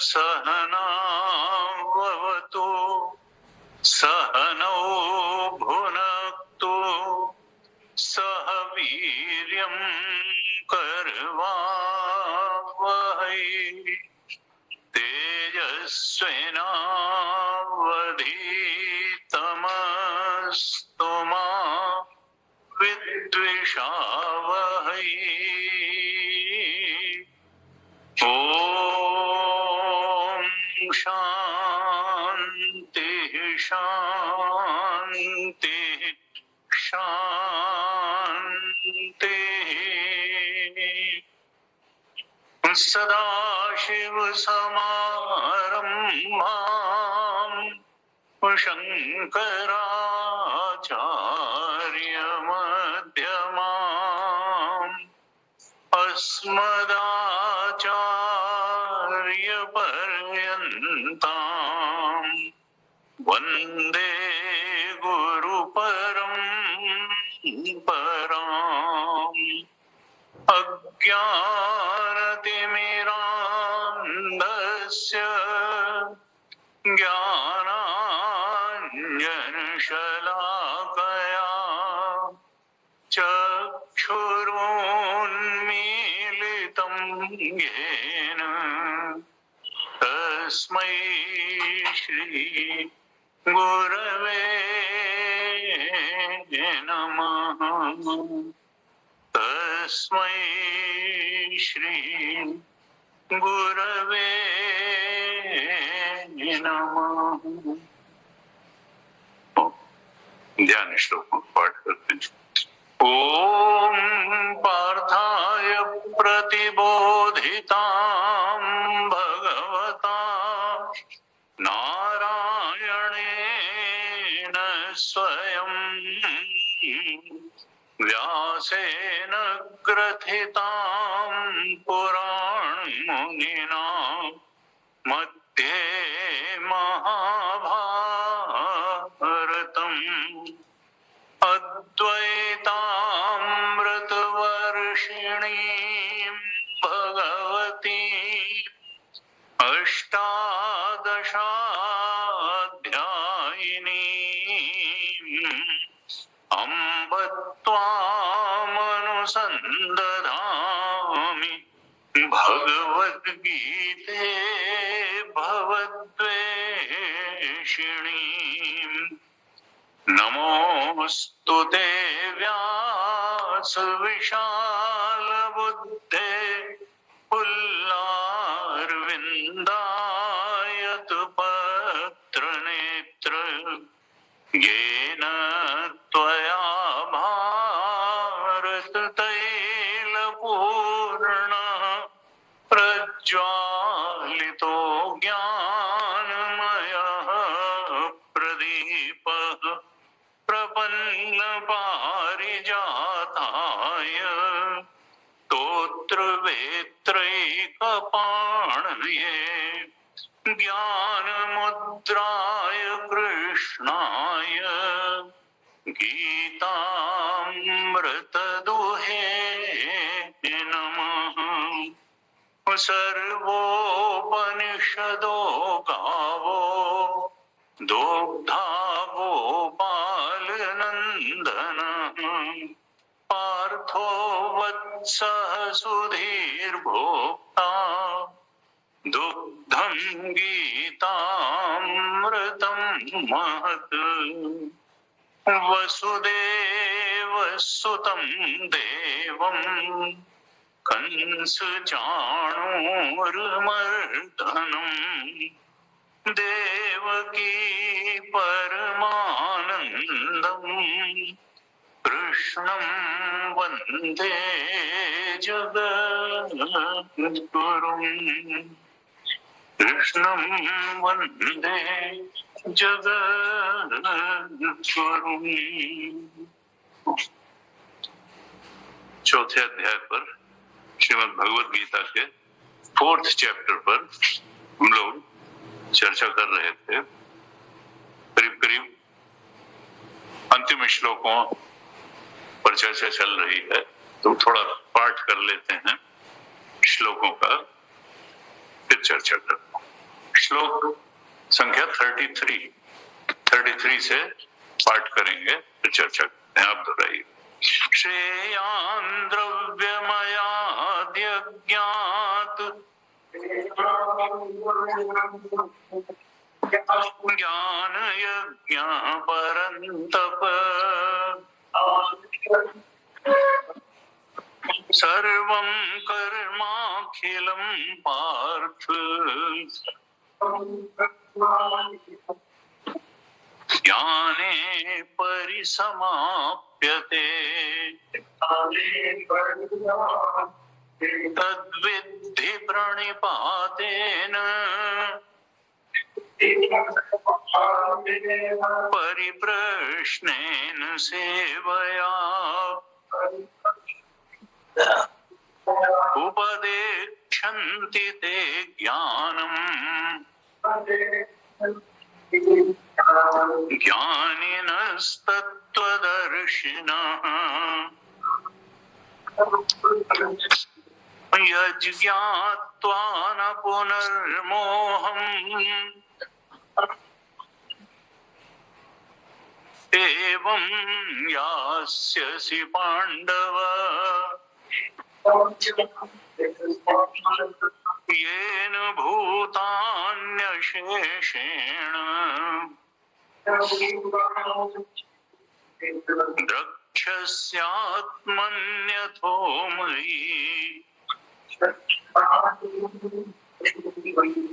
सहनावतु सहनौ भुनक्तु सह वीर्यं करवावहै तेजस्विनावधीतमस्तु मा विद्विषावहै। ओम शांति शांति शांति। सदाशिव समारम्भां शंकराचार्य मध्यमाम् अस्मदाचार्य पर्यन्तां वन्दे गुरुपरम्पराम्। अज्ञानतिमिरान्धस्य ज्ञानाञ्जनशलाकया चक्षुरुन्मीलितं येन तस्मै श्री गुरवे नमः। तस्मै श्री गुरवे नमः। ध्यान श्लोक पाठ करते हैं। ओम पार्थाय प्रतिबोधितां भगवता नारायणेन स्वयं व्यासेन ग्रथितां पुराणमुनिना मध्ये महाभारतम् अद्वैतामृतवर्षिणीं भगवती अष्टादशाध्यायिनीम् अम्ब त्वामनुसन्दधामि भगवद्गीते भवद्वेषिणीम्। नमोऽस्तु ते व्यासविशालबुद्धे पुल्लार्विन्दायतु पत्रनेत्र येन त्वया भारततैलपूर्णः प्रज्वालितो ज्ञानमयः प्रदीपः प्रपन्नपारिजाताय स्तोत्रवेत्रैकपाणये ज्ञानमुद्राय कृष्णाय गीतामृतदुहे नमः। सर्वोपनिषदो गावो दोग्धा गोपालनन्दनः पार्थो वत्सः सुधीर्भोक्ता दुग्धं गीतामृतं महत्। वसुदेवसुतं देवं कंसचाणूरमर्दनम् देवकी परमानन्दम् कृष्णं वन्दे जगद्गुरुम्। कृष्णं वन्दे जगद्गुरुम्। चौथे अध्याय पर, श्रीमद् भगवद गीता के 4th चैप्टर पर हम लोग चर्चा कर रहे थे। करीब करीब अंतिम श्लोकों पर चर्चा चल रही है, तो थोड़ा पाठ कर लेते हैं श्लोकों का, फिर चर्चा करते हैं। श्लोक संख्या 33 से पाठ करेंगे, फिर चर्चा करते हैं। आप दोहराइए। श्रेयान् द्रव्यमयाद्यज्ञात् ज्ञानयज्ञः परन्तप सर्वं कर्माखिलं पार्थ ज्ञाने परिसमाप्यते तद्विद्धि प्रणिपातेन परिप्रश्नेन सेवया उपदेक्षन्ति ते ज्ञानम् ज्ञानिनस्तत्त्वदर्शिनः यज्ञात्वा न पुनर्मोहम् एवं यास्यसि पाण्डव येन भूतान्यशेषेण द्रक्ष्यस्यात्मन्यथो मयि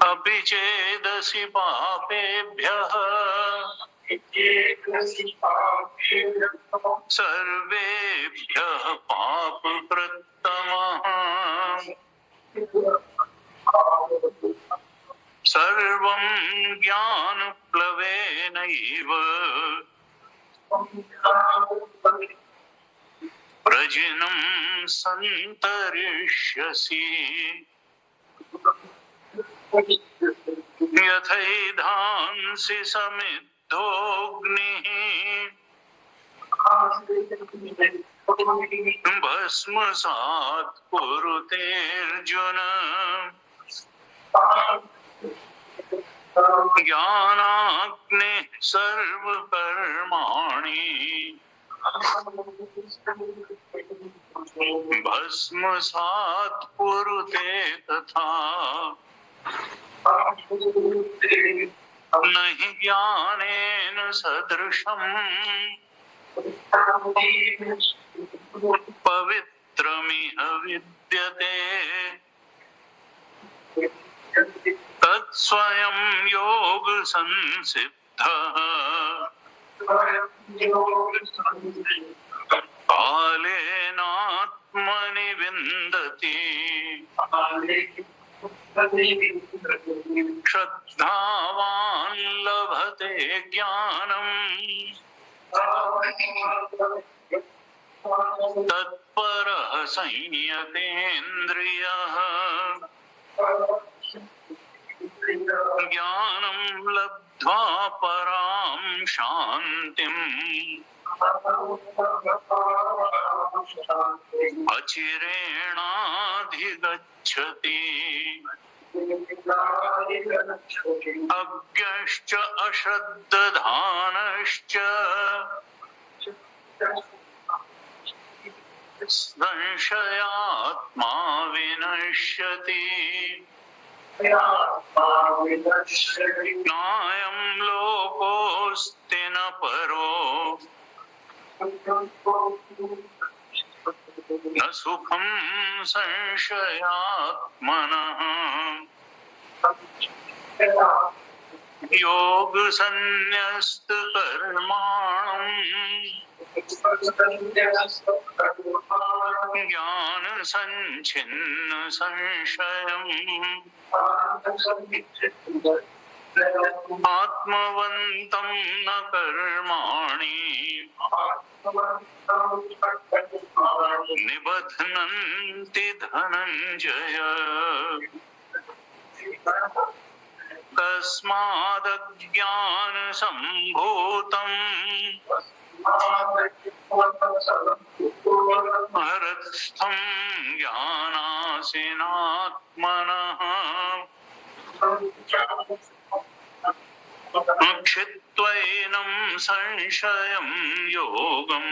अपि चेदसि पापेभ्यः सर्वेभ्यः पापकृत्तमः सर्वं ज्ञानप्लवेनैव प्रजिनं सन्तरिष्यसि यथैधांसि समिद्धोऽग्निः भस्मसात् कुरुतेऽर्जुन ज्ञानाग्निः सर्वकर्माणि भस्मसात् कुरुते तथा न हि ज्ञानेन सदृशम् पवित्रमिह विद्यते तत्स्वयं योग संसिद्धः कालेनात्मनि विन्दति श्रद्धावान् लभते ज्ञानम् तत्परः संयतेन्द्रियः ज्ञानं लब्ध्वा परां शान्तिम् अचिरेणाधिगच्छति अज्ञश्च अश्रद्धधानश्च संशयात्मा विनश्यति नायं लोकोऽस्ति न परो न सुखं संशयात्मनः योग संन्यस्त कर्माणम् ज्ञान संचिन्न संशयम् आत्मवन्तं न कर्माणि निबध्नन्ति धनञ्जय तस्मादज्ञानसम्भूतम् हरस्थं ज्ञानासिनात्मनः क्षित्वैनं संशयं योगम्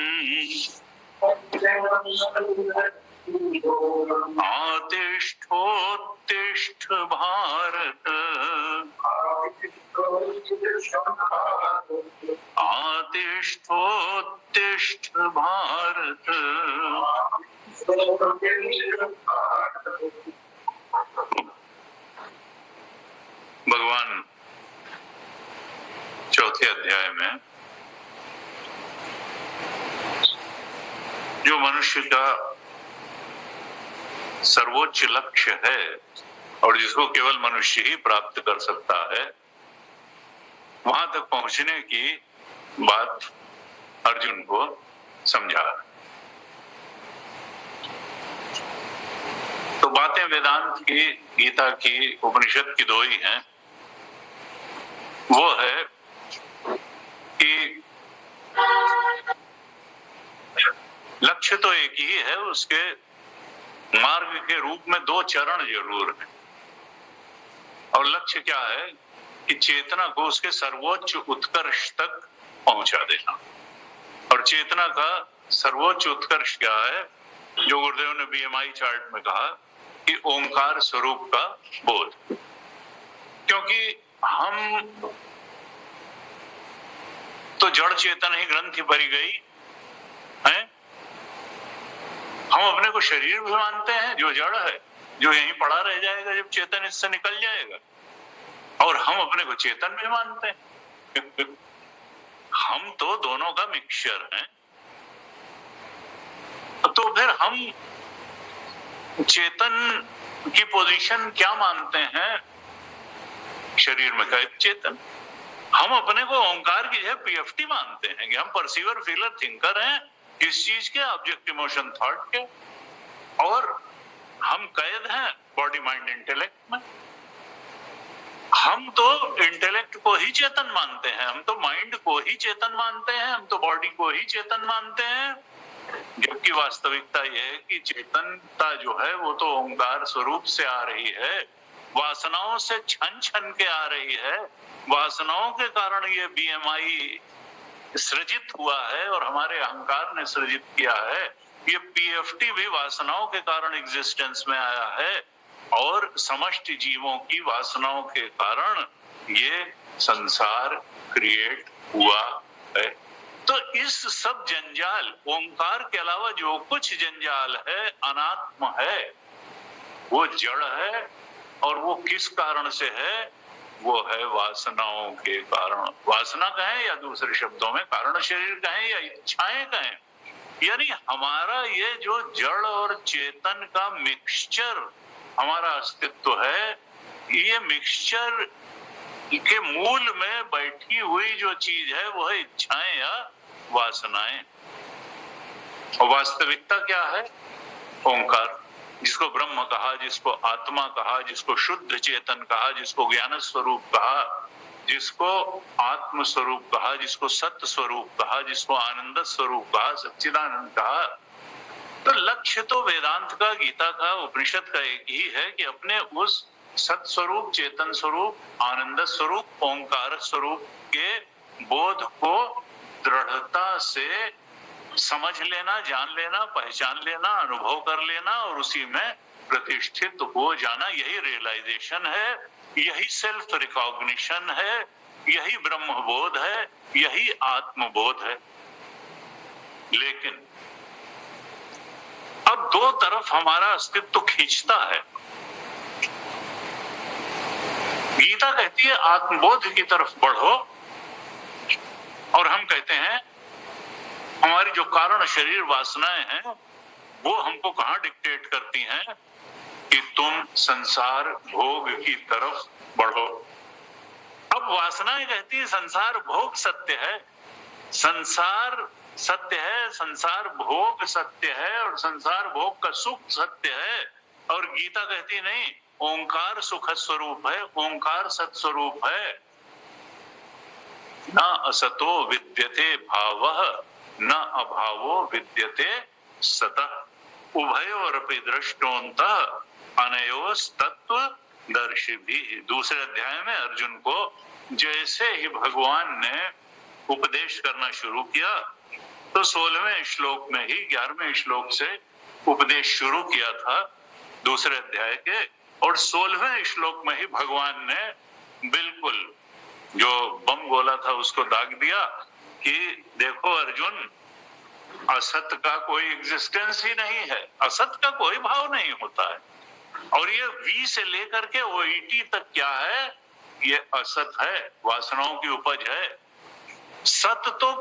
आतिष्ठोत्तिष्ठ भारत आतिष्ठोत्तिष्ठ भारत। भगवान चौथे अध्याय में जो मनुष्य का सर्वोच्च लक्ष्य है और जिसको केवल मनुष्य ही प्राप्त कर सकता है, वहां तक पहुंचने की बात अर्जुन को समझा। तो बातें वेदांत की, गीता की, उपनिषद की दो ही हैं। वो है कि लक्ष्य तो एक ही है, उसके मार्ग के रूप में दो चरण जरूर है। और लक्ष्य क्या है कि चेतना को उसके सर्वोच्च उत्कर्ष तक पहुंचा देना। और चेतना का सर्वोच्च उत्कर्ष क्या है, जो गुरुदेव ने BMI चार्ट में कहा कि ओंकार स्वरूप का बोध। क्योंकि हम तो जड़ चेतन ही ग्रंथि भरी गई है। हम अपने को शरीर भी मानते हैं जो जड़ है, जो यहीं पड़ा रह जाएगा जब चेतन इससे निकल जाएगा, और हम अपने को चेतन भी मानते हैं। हम तो दोनों का मिक्सचर हैं। तो फिर हम चेतन की पोजीशन क्या मानते हैं शरीर में का चेतन? हम अपने को ओंकार की जगह PFT मानते हैं कि हम परसीवर, फीलर, थिंकर हैं किस चीज के, ऑब्जेक्ट, इमोशन, थॉट के, और हम कैद हैं बॉडी, माइंड, इंटेलेक्ट में। हम तो इंटेलेक्ट को ही चेतन मानते हैं, हम तो माइंड को ही चेतन मानते हैं, हम तो बॉडी को ही चेतन मानते हैं। जबकि वास्तविकता यह है कि चेतनता जो है वो तो ओंकार स्वरूप से आ रही है, वासनाओं से छन छन के आ रही है। वासनाओं के कारण ये BMI सृजित हुआ है और हमारे अहंकार ने सृजित किया है। ये PFT भी वासनाओं के कारण एग्जिस्टेंस में आया है, और समस्त जीवों की वासनाओं के कारण ये संसार क्रिएट हुआ है। तो इस सब जंजाल, ओंकार के अलावा जो कुछ जंजाल है, अनात्म है, वो जड़ है। और वो किस कारण से है? वो है वासनाओं के कारण। वासना कहें या दूसरे शब्दों में कारण शरीर कहें या इच्छाएं कहें, यानी हमारा ये जो जड़ और चेतन का मिक्सचर हमारा अस्तित्व है, ये मिक्सचर के मूल में बैठी हुई जो चीज है वो है इच्छाएं या वासनाएं। और वास्तविकता क्या है? ओंकार, जिसको ब्रह्म कहा, जिसको आत्मा कहा, जिसको शुद्ध चेतन कहा, जिसको ज्ञान स्वरूप कहा, जिसको आत्म स्वरूप कहा, जिसको सत्य स्वरूप कहा, जिसको आनंद स्वरूप कहा, सच्चिदानंद कहा। तो लक्ष्य तो वेदांत का, गीता का, उपनिषद का एक ही है कि अपने उस सत स्वरूप, चेतन स्वरूप, आनंद स्वरूप, ओंकार स्वरूप के बोध को दृढ़ता से समझ लेना, जान लेना, पहचान लेना, अनुभव कर लेना और उसी में प्रतिष्ठित हो जाना। यही रियलाइजेशन है, यही सेल्फ रिकॉग्निशन है, यही ब्रह्म बोध है, यही आत्मबोध है। लेकिन अब दो तरफ हमारा अस्तित्व खींचता है। गीता कहती है आत्मबोध की तरफ बढ़ो, और हम कहते हैं हमारी जो कारण शरीर वासनाएं हैं वो हमको कहां डिक्टेट करती हैं कि तुम संसार भोग की तरफ बढ़ो। अब वासनाएं कहती है संसार भोग सत्य है, संसार सत्य है, संसार भोग सत्य है और संसार भोग का सुख सत्य है। और गीता कहती नहीं, ओंकार सुख स्वरूप है, ओंकार सत स्वरूप है। न असतो विद्यते भावः न अभावो विद्यते सतः उभयोरपि दृष्टोन्तः अनयोस्तत्व दर्शिभिः। दूसरे अध्याय में अर्जुन को जैसे ही भगवान ने उपदेश करना शुरू किया तो 16वें श्लोक में ही 11वें श्लोक से उपदेश शुरू किया था दूसरे अध्याय के, और 16वें श्लोक में ही भगवान ने बिल्कुल जो बम गोला था उसको दाग दिया कि देखो अर्जुन, असत का कोई एग्जिस्टेंस ही नहीं है, असत का कोई भाव नहीं होता है। और ये वी से लेकर के ओईटी तक क्या है, ये असत है, वासनाओं की उपज है। सत तो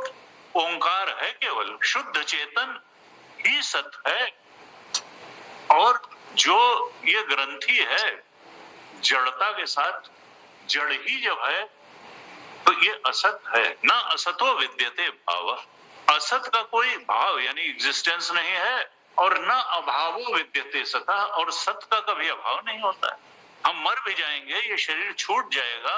ओंकार है, केवल शुद्ध चेतन ही सत है। और जो ये ग्रंथि है जड़ता के साथ, जड़ ही जब है तो ये असत है। ना असतो विद्यते भाव, असत का कोई भाव यानी एग्जिस्टेंस नहीं है, और न अभावो विद्यते सतः, और सत का कभी अभाव नहीं होता है। हम मर भी जाएंगे, ये शरीर छूट जाएगा,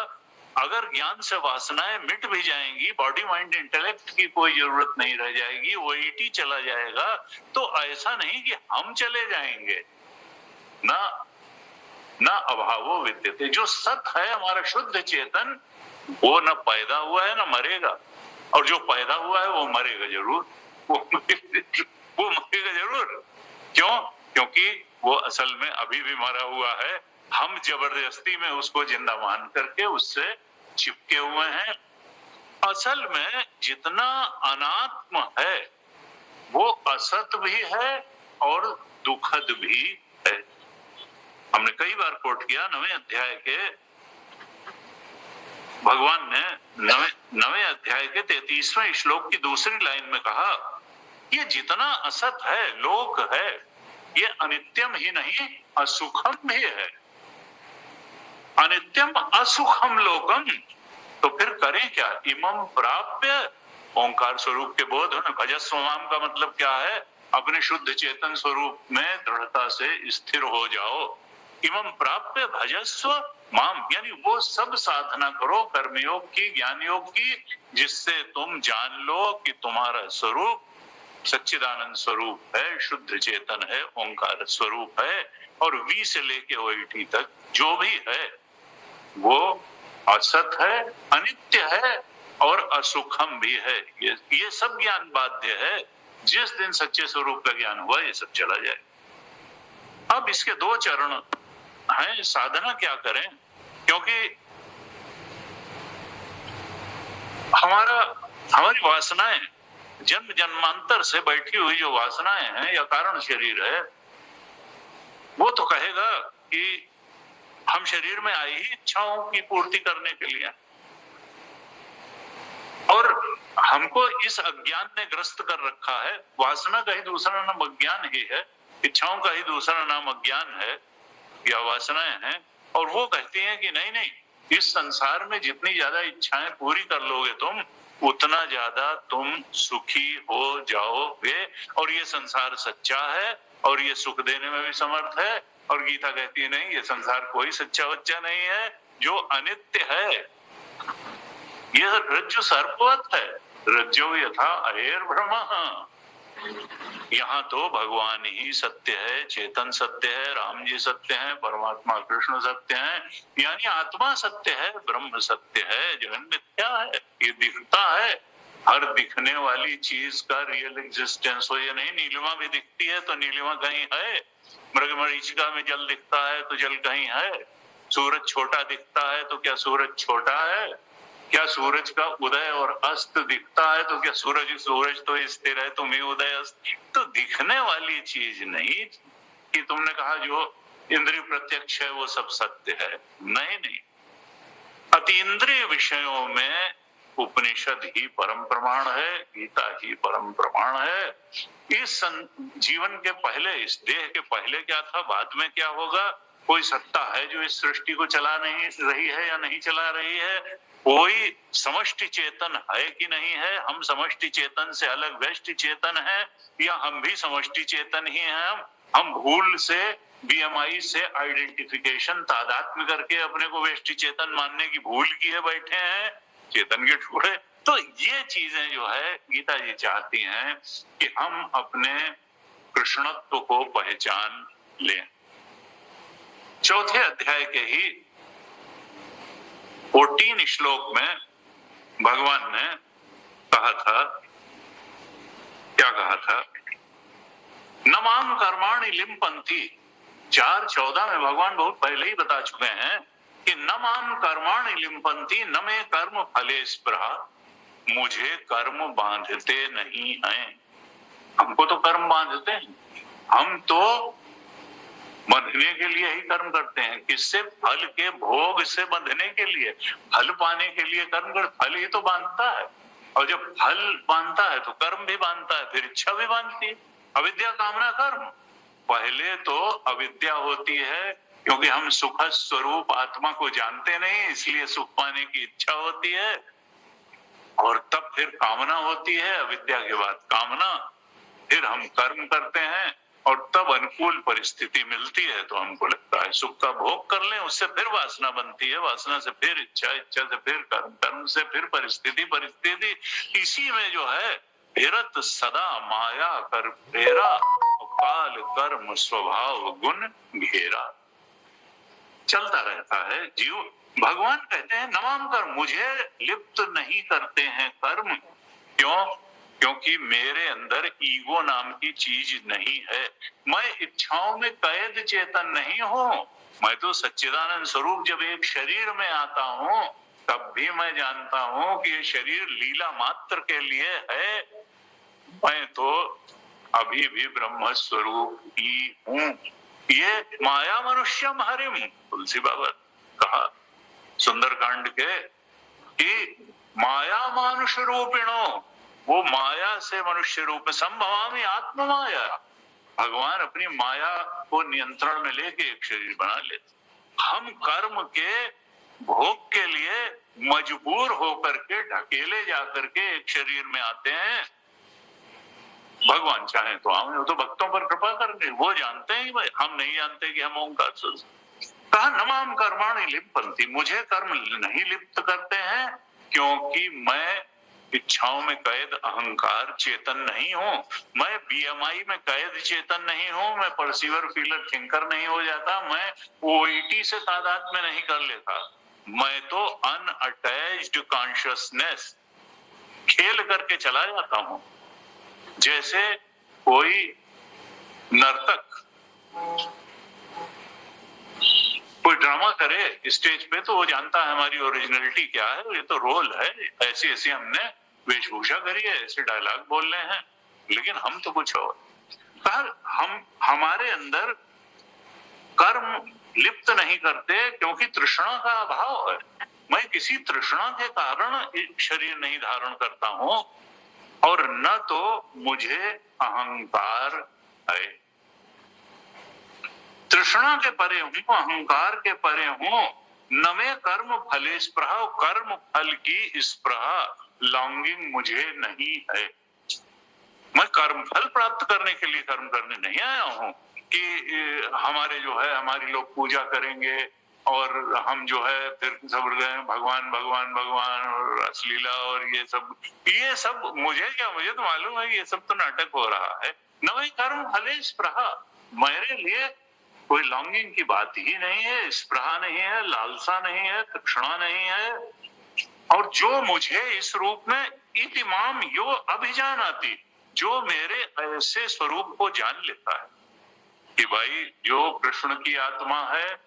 अगर ज्ञान से वासनाएं मिट भी जाएंगी, बॉडी माइंड इंटेलेक्ट की कोई जरूरत नहीं रह जाएगी, ओईटी चला जाएगा, तो ऐसा नहीं कि हम चले जाएंगे। ना अभावो विद्यते, जो सत है हमारा शुद्ध चेतन, वो न पैदा हुआ है न मरेगा, और जो पैदा हुआ है वो मरेगा जरूर, वो मरेगा जरूर। क्यों? क्योंकि वो असल में अभी भी मरा हुआ है, हम जबरदस्ती में उसको जिंदा मान करके उससे चिपके हुए हैं। असल में जितना अनात्म है वो असत भी है और दुखद भी है। हमने कई बार कोट किया 9वें अध्याय के, भगवान ने 9वें अध्याय के 33वें श्लोक की दूसरी लाइन में कहा, ये जितना असत है, लोक है, ये अनित्यम ही नहीं असुखम भी है। अनित्यम असुखम लोकम, तो फिर करें क्या? इमम प्राप्य, ओंकार स्वरूप के बोध में भजस्व माम का मतलब क्या है? अपने शुद्ध चेतन स्वरूप में दृढ़ता से स्थिर हो जाओ। इमम प्राप्य भजस्व माम, यानी वो सब साधना करो कर्मयोग की, ज्ञान योग की, जिससे तुम जान लो कि तुम्हारा स्वरूप सच्चिदानंद स्वरूप है, शुद्ध चेतन है, ओंकार स्वरूप है, और वी से लेके ओईटी तक जो भी है वो असत है, अनित्य है और असुखम भी है। ये सब ज्ञान बाध्य है। जिस दिन सच्चे स्वरूप का ज्ञान हुआ ये सब चला जाए। अब इसके दो चरण हैं, साधना क्या करें? क्योंकि हमारी वासनाएं, जन्म जन्मांतर से बैठी हुई जो वासनाएं हैं या कारण शरीर है, वो तो कहेगा कि हम शरीर में आए ही इच्छाओं की पूर्ति करने के लिए, और हमको इस अज्ञान ने ग्रस्त कर रखा है। वासना का ही दूसरा नाम अज्ञान ही है, इच्छाओं का ही दूसरा नाम अज्ञान है या वासनाएं हैं। और वो कहती हैं कि नहीं नहीं, इस संसार में जितनी ज्यादा इच्छाएं पूरी कर लोगे तुम, उतना ज्यादा तुम सुखी हो जाओगे, और ये संसार सच्चा है और ये सुख देने में भी समर्थ है। और गीता कहती है नहीं, ये संसार कोई सच्चा बच्चा नहीं है, जो अनित्य है। यह रज्जु सर्पवत है, रज्जो यथा अहेर ब्रह्म। यहाँ तो भगवान ही सत्य है, चेतन सत्य है, राम जी सत्य है, परमात्मा कृष्ण सत्य है, यानी आत्मा सत्य है, ब्रह्म सत्य है, जगन मिथ्या है। ये दिखता है, हर दिखने वाली चीज का रियल एग्जिस्टेंस हो, ये नहीं नीलिमा भी दिखती है तो नीलिमा कहीं है, मृगमरीचिका में जल दिखता है तो जल कहीं है, सूरज छोटा दिखता है तो क्या सूरज छोटा है, क्या सूरज का उदय और अस्त दिखता है तो क्या सूरज तो स्थिर है, तुम्हें उदय अस्त। तो दिखने वाली चीज नहीं कि तुमने कहा जो इंद्रिय प्रत्यक्ष है वो सब सत्य है, नहीं नहीं। अतीन्द्रिय विषयों में उपनिषद ही परम प्रमाण है, गीता ही परम प्रमाण है। इस जीवन के पहले, इस देह के पहले क्या था, बाद में क्या होगा, कोई सत्ता है जो इस सृष्टि को चला नहीं रही है या नहीं चला रही है, कोई समष्टि चेतन है कि नहीं है, हम समष्टि चेतन से अलग व्यष्टि चेतन है, या हम भी समष्टि चेतन ही हैं। हम भूल से बीएमआई से आइडेंटिफिकेशन तादात्म्य करके अपने को व्यष्टि चेतन मानने की भूल किए बैठे हैं, चेतन के टुकड़े। तो ये चीजें जो है गीता जी चाहती हैं कि हम अपने कृष्णत्व को पहचान लें। चौथे अध्याय के ही 14 श्लोक में भगवान ने कहा था, क्या कहा था, न माम कर्माणि लिम्पन्ति। 4:14 में भगवान बहुत पहले ही बता चुके हैं कि न माम कर्माणि लिम्पन्ति, न में कर्म फले स्पृहा, मुझे कर्म बांधते नहीं हैं। हमको तो कर्म बांधते हैं, हम तो बंधने के लिए ही कर्म करते हैं। किससे? फल के भोग से बंधने के लिए, फल पाने के लिए कर्म कर, फल ही तो बांधता है। और जब फल बांधता है तो कर्म भी बांधता है, फिर इच्छा भी बांधती है। अविद्या कामना कर्म, पहले तो अविद्या होती है क्योंकि हम सुख स्वरूप आत्मा को जानते नहीं, इसलिए सुख पाने की इच्छा होती है, और तब फिर कामना होती है, अविद्या के बाद कामना, फिर हम कर्म करते हैं, और तब अनुकूल परिस्थिति मिलती है तो हमको लगता है सुख का भोग कर लें, उससे फिर वासना बनती है, वासना से फिर इच्छा, इच्छा से फिर कर्म, कर्म से फिर परिस्थिति, परिस्थिति, इसी में जो है फिरत सदा माया कर फेरा, काल कर्म स्वभाव गुण घेरा, चलता रहता है जीव। भगवान कहते हैं नमाम कर्म, मुझे लिप्त नहीं करते हैं कर्म। क्यों? क्योंकि मेरे अंदर ईगो नाम की चीज नहीं है, मैं इच्छाओं में कैद चेतन नहीं हूँ। मैं तो सच्चिदानंद स्वरूप जब एक शरीर में आता हूँ तब भी मैं जानता हूँ कि ये शरीर लीला मात्र के लिए है, मैं तो अभी भी ब्रह्म स्वरूप ही हूँ। ये माया मनुष्यम हरिम, तुलसी बाबा कहा सुंदरकांड के कि माया मानुष रूपिणो, वो माया से मनुष्य रूप में, संभवामी आत्म माया, भगवान अपनी माया को नियंत्रण में लेके एक शरीर बना लेते। हम कर्म के भोग के लिए मजबूर होकर के ढकेले जाकर के एक शरीर में आते हैं। भगवान चाहे तो हम तो भक्तों पर कृपा करके, वो जानते हैं भाई, हम नहीं जानते कि हम ओंकार से। कहा नमाम कर्माणि लिप्यन्ति, मुझे कर्म नहीं लिप्त करते हैं क्योंकि मैं इच्छाओं में कैद अहंकार चेतन नहीं हूँ, मैं बीएमआई में कैद चेतन नहीं हूँ, मैं परसीवर फीलर थिंकर नहीं हो जाता, मैं ओईटी से तादाद में नहीं कर लेता, मैं तो अनअटैच्ड कॉन्शियसनेस खेल करके चला जाता हूँ। जैसे कोई नर्तक कोई ड्रामा करे स्टेज पे तो वो जानता है हमारी ओरिजिनलिटी क्या है, ये तो रोल है, ऐसी ऐसी हमने वेशभूषा करी है, ऐसे डायलॉग बोल रहे हैं, लेकिन हम तो कुछ और। पर हम हमारे अंदर कर्म लिप्त नहीं करते क्योंकि तृष्णा का अभाव है। मैं किसी तृष्णा के कारण शरीर नहीं धारण करता हूं, और न तो मुझे अहंकार है। तृष्णा के परे हूं, अहंकार के परे हूं, न में कर्म फले स्पृहा, कर्म फल की स्पृहा लॉन्गिंग मुझे नहीं है। मैं कर्म फल प्राप्त करने के लिए कर्म करने नहीं आया हूं कि हमारे जो है हमारी लोग पूजा करेंगे और हम जो है फिर सब भगवान भगवान भगवान और रसलीला और ये सब मुझे क्या, मुझे तो मालूम है ये सब तो नाटक हो रहा है। न वही कर्म फले स्पृहा, मेरे लिए कोई लॉन्गिंग की बात ही नहीं है, स्पृहा नहीं है, लालसा नहीं है, तृष्णा नहीं है। और जो मुझे इस रूप में इतिमाम यो अभिजानाति, जो मेरे ऐसे स्वरूप को जान लेता है कि भाई जो कृष्ण की आत्मा है,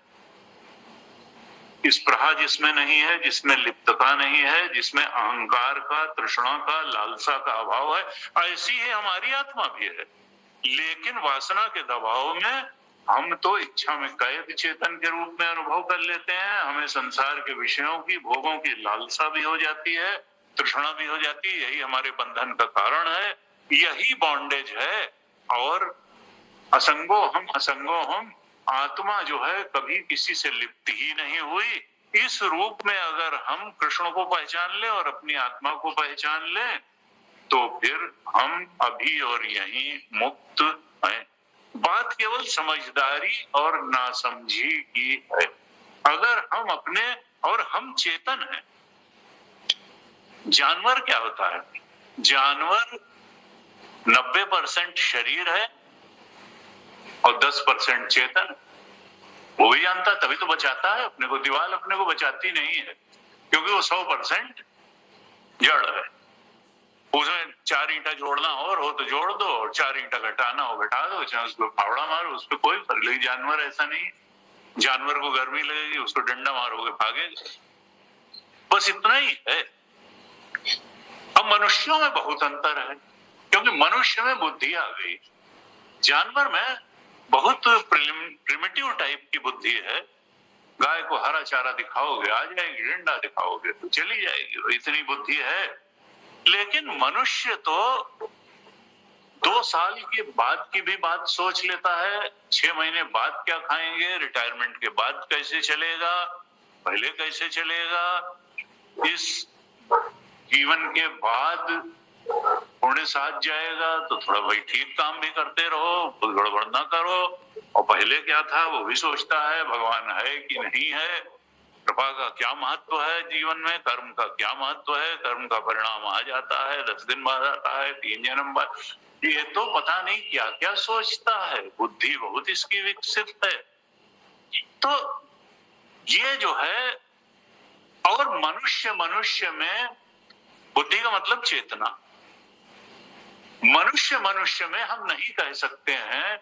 स्पृहा जिसमें नहीं है, जिसमें लिप्तता नहीं है, जिसमें अहंकार का, तृष्णा का, लालसा का अभाव है, ऐसी ही हमारी आत्मा भी है। लेकिन वासना के दबाव में हम तो इच्छा में कैद चेतन के रूप में अनुभव कर लेते हैं, हमें संसार के विषयों की, भोगों की लालसा भी हो जाती है, तृष्णा भी हो जाती है। यही हमारे बंधन का कारण है, यही बॉन्डेज है। और असंगो हम आत्मा जो है कभी किसी से लिप्त ही नहीं हुई, इस रूप में अगर हम कृष्ण को पहचान ले और अपनी आत्मा को पहचान ले तो फिर हम अभी और यहीं मुक्त हैं। बात केवल समझदारी और नासमझी की है। अगर हम अपने, और हम चेतन हैं। जानवर क्या होता है? जानवर 90% शरीर है और 10% चेतन। वो भी जानता, तभी तो बचाता है अपने को। दीवार अपने को बचाती नहीं है क्योंकि वो 100% जड़ है। उसमें 4 ईंटा जोड़ना और हो तो जोड़ दो, और 4 ईंटा घटाना हो घटा दो, चाहे उसको फावड़ा मारो, उस पर कोई फर्क नहीं। जानवर ऐसा नहीं है। जानवर को गर्मी लगेगी, उसको डंडा मारोगे भागेगा, बस इतना ही है। अब मनुष्यों में बहुत अंतर है क्योंकि मनुष्य में बुद्धि आ गई। जानवर में बहुत प्रिमिटिव टाइप की बुद्धि है। गाय को हरा चारा दिखाओगे आ जाएगी, डंडा दिखाओगे तो चली जाएगी, इतनी बुद्धि है। लेकिन मनुष्य तो 2 साल के बाद की भी बात सोच लेता है। 6 महीने बाद क्या खाएंगे, रिटायरमेंट के बाद कैसे चलेगा, पहले कैसे चलेगा, इस जीवन के बाद थोड़े साथ जाएगा तो थोड़ा भाई ठीक काम भी करते रहो, कुछ गड़बड़ ना करो। और पहले क्या था वो भी सोचता है, भगवान है कि नहीं है, कृपा का क्या महत्व है जीवन में, कर्म का क्या महत्व है, कर्म का परिणाम आ जाता है, 10 दिन बाद आता है, 3 जन्म बाद। ये तो पता नहीं क्या क्या सोचता है। बुद्धि बहुत इसकी विकसित है। तो ये जो है, और मनुष्य में बुद्धि का मतलब चेतना। मनुष्य में हम नहीं कह सकते हैं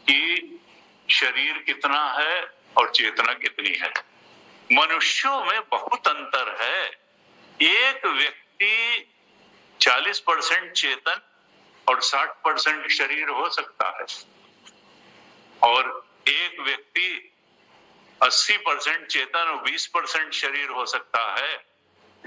कि शरीर कितना है और चेतना कितनी है। मनुष्यों में बहुत अंतर है। एक व्यक्ति 40% चेतन और 60% शरीर हो सकता है, और एक व्यक्ति 80% चेतन और 20% शरीर हो सकता है।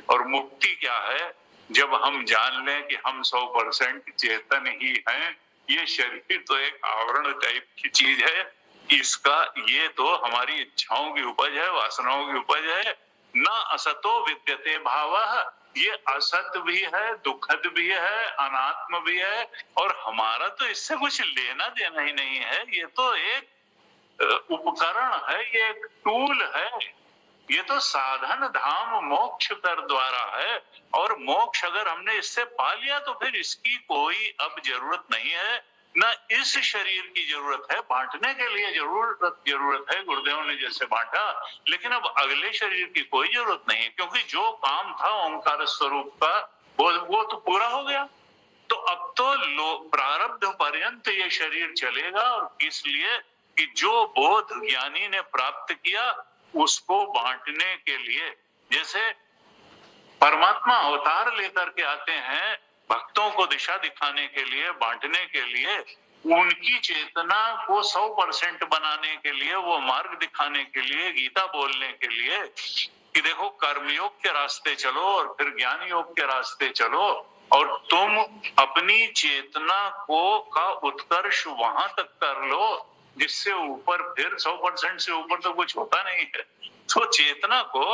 और मुक्ति क्या है? जब हम जान लें कि हम 100% चेतन ही हैं। ये शरीर तो एक आवरण टाइप की चीज है, इसका ये तो हमारी इच्छाओं की उपज है, वासनाओं की उपज है। न असतो विद्यते भावः, ये असत भी है, दुखद भी है, अनात्म भी है, और हमारा तो इससे कुछ लेना देना ही नहीं है। ये तो एक उपकरण है, ये एक टूल है, ये तो साधन धाम मोक्ष कर द्वारा है। और मोक्ष अगर हमने इससे पा लिया तो फिर इसकी कोई अब जरूरत नहीं है, न इस शरीर की जरूरत है। बांटने के लिए जरूरत है, गुरुदेव ने जैसे बांटा, लेकिन अब अगले शरीर की कोई जरूरत नहीं है, क्योंकि जो काम था ओंकार स्वरूप का वो तो पूरा हो गया। तो अब तो प्रारब्ध पर्यंत ये शरीर चलेगा, और इसलिए कि जो बोध ज्ञानी ने प्राप्त किया उसको बांटने के लिए, जैसे परमात्मा अवतार लेकर के आते हैं भक्तों को दिशा दिखाने के लिए, बांटने के लिए, उनकी चेतना को 100% बनाने के लिए, वो मार्ग दिखाने के लिए, गीता बोलने के लिए कि देखो कर्मयोग के रास्ते चलो और फिर ज्ञान योग के रास्ते चलो, और तुम अपनी चेतना को का उत्कर्ष वहां तक कर लो जिससे ऊपर फिर 100% से ऊपर तो कुछ होता नहीं है। तो चेतना को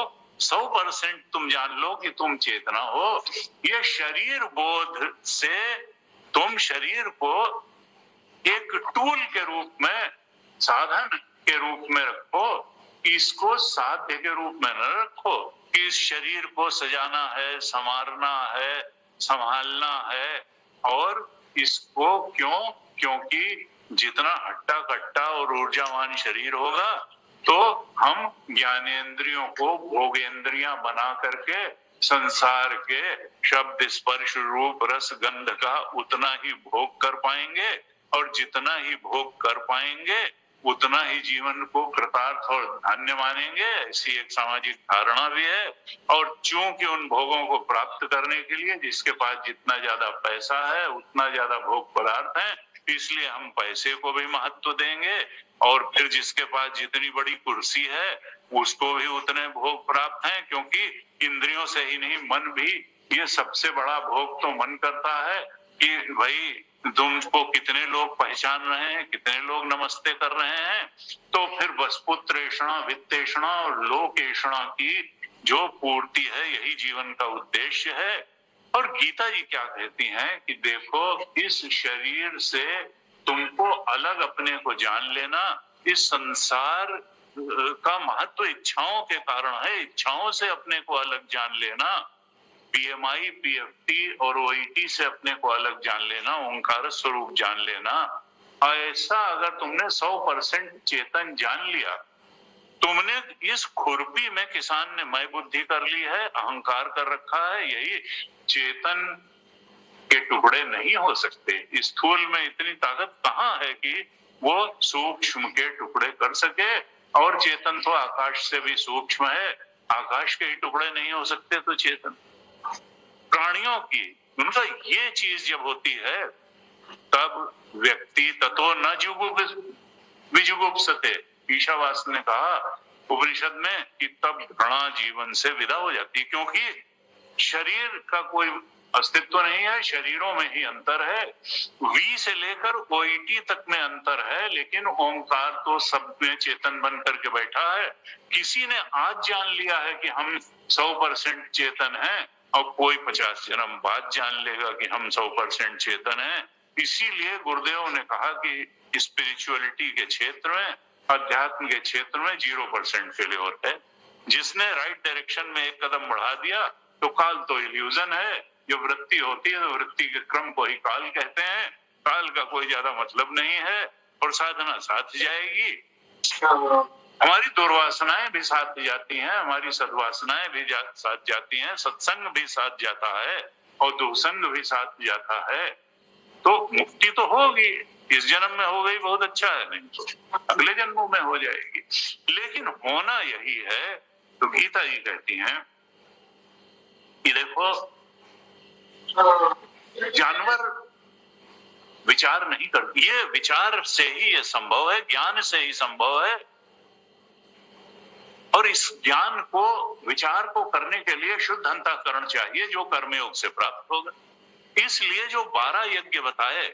100% तुम जान लो कि तुम चेतना हो। ये शरीर बोध से तुम शरीर को एक टूल के रूप में, साधन के रूप में रखो, इसको साध्य के रूप में न रखो कि इस शरीर को सजाना है, संवारना है, संभालना है। और इसको क्यों? क्योंकि जितना हट्टा कट्टा और ऊर्जावान शरीर होगा तो हम ज्ञानेंद्रियों को भोगेंद्रियां बना करके संसार के शब्द स्पर्श रूप रस गंध का उतना ही भोग कर पाएंगे, और जितना ही भोग कर पाएंगे उतना ही जीवन को कृतार्थ और धन्य मानेंगे। ऐसी एक सामाजिक धारणा भी है। और चूंकि उन भोगों को प्राप्त करने के लिए जिसके पास जितना ज्यादा पैसा है उतना ज्यादा भोग पदार्थ है, इसलिए हम पैसे को भी महत्व देंगे, और फिर जिसके पास जितनी बड़ी कुर्सी है उसको भी उतने भोग प्राप्त हैं, क्योंकि इंद्रियों से ही नहीं मन भी, ये सबसे बड़ा भोग तो मन करता है। कि भाई तुमको कितने लोग पहचान रहे हैं, कितने लोग नमस्ते कर रहे हैं, तो फिर वसपुत्रेषणा वित्तेषणा और लोकेषणा की जो पूर्ति है यही जीवन का उद्देश्य है। और गीता जी क्या कहती हैं कि देखो इस शरीर से तुमको अलग अपने को जान लेना, इस संसार का महत्व इच्छाओं के कारण है, इच्छाओं से अपने को अलग जान लेना, पीएमआई पीएफटी और ओईटी से अपने को अलग जान लेना, ओंकार स्वरूप जान लेना। ऐसा अगर तुमने 100% चेतन जान लिया, तुमने इस खुरपी में किसान ने मैं बुद्धि कर ली है, अहंकार कर रखा है, यही चेतन के टुकड़े नहीं हो सकते। स्थूल में इतनी ताकत कहाँ है कि वो सूक्ष्म के टुकड़े कर सके, और चेतन तो आकाश से भी सूक्ष्म है, आकाश के ही टुकड़े नहीं हो सकते तो चेतन प्राणियों की उनका ये चीज जब होती है तब व्यक्ति ततो न विजुगुप्सते, ईशावास ने कहा उपनिषद में कि तब घृणा जीवन से विदा हो जाती, क्योंकि शरीर का कोई अस्तित्व नहीं है, शरीरों में ही अंतर है, वी से लेकर ओईटी तक में अंतर है, लेकिन ओंकार तो सब में चेतन बन करके बैठा है। किसी ने आज जान लिया है कि हम 100% चेतन हैं, और कोई 50 जन्म बाद जान लेगा कि हम 100% चेतन हैं। इसीलिए गुरुदेव ने कहा कि स्पिरिचुअलिटी के क्षेत्र में, अध्यात्म के क्षेत्र में 0% फेल्योर है। जिसने राइट डायरेक्शन में एक कदम बढ़ा दिया तो काल तो इल्यूजन है, जो वृत्ति होती है तो वृत्ति के क्रम को ही काल कहते हैं, काल का कोई ज्यादा मतलब नहीं है, और साधना साथ जाएगी, हमारी दुर्वासनाएं भी साथ जाती हैं, हमारी सद्वासनाएं भी साथ जाती हैं, सत्संग भी साथ जाता है और दुसंग भी साथ जाता है, तो मुक्ति तो होगी। इस जन्म में हो गई बहुत अच्छा है, नहीं तो अगले जन्मों में हो जाएगी, लेकिन होना यही है। तो गीता जी कहती हैं कि देखो जानवर विचार नहीं करते, ये विचार से ही ये संभव है, ज्ञान से ही संभव है, और इस ज्ञान को विचार को करने के लिए शुद्ध अंतःकरण चाहिए, जो कर्मयोग से प्राप्त होगा। इसलिए जो 12 यज्ञ बताए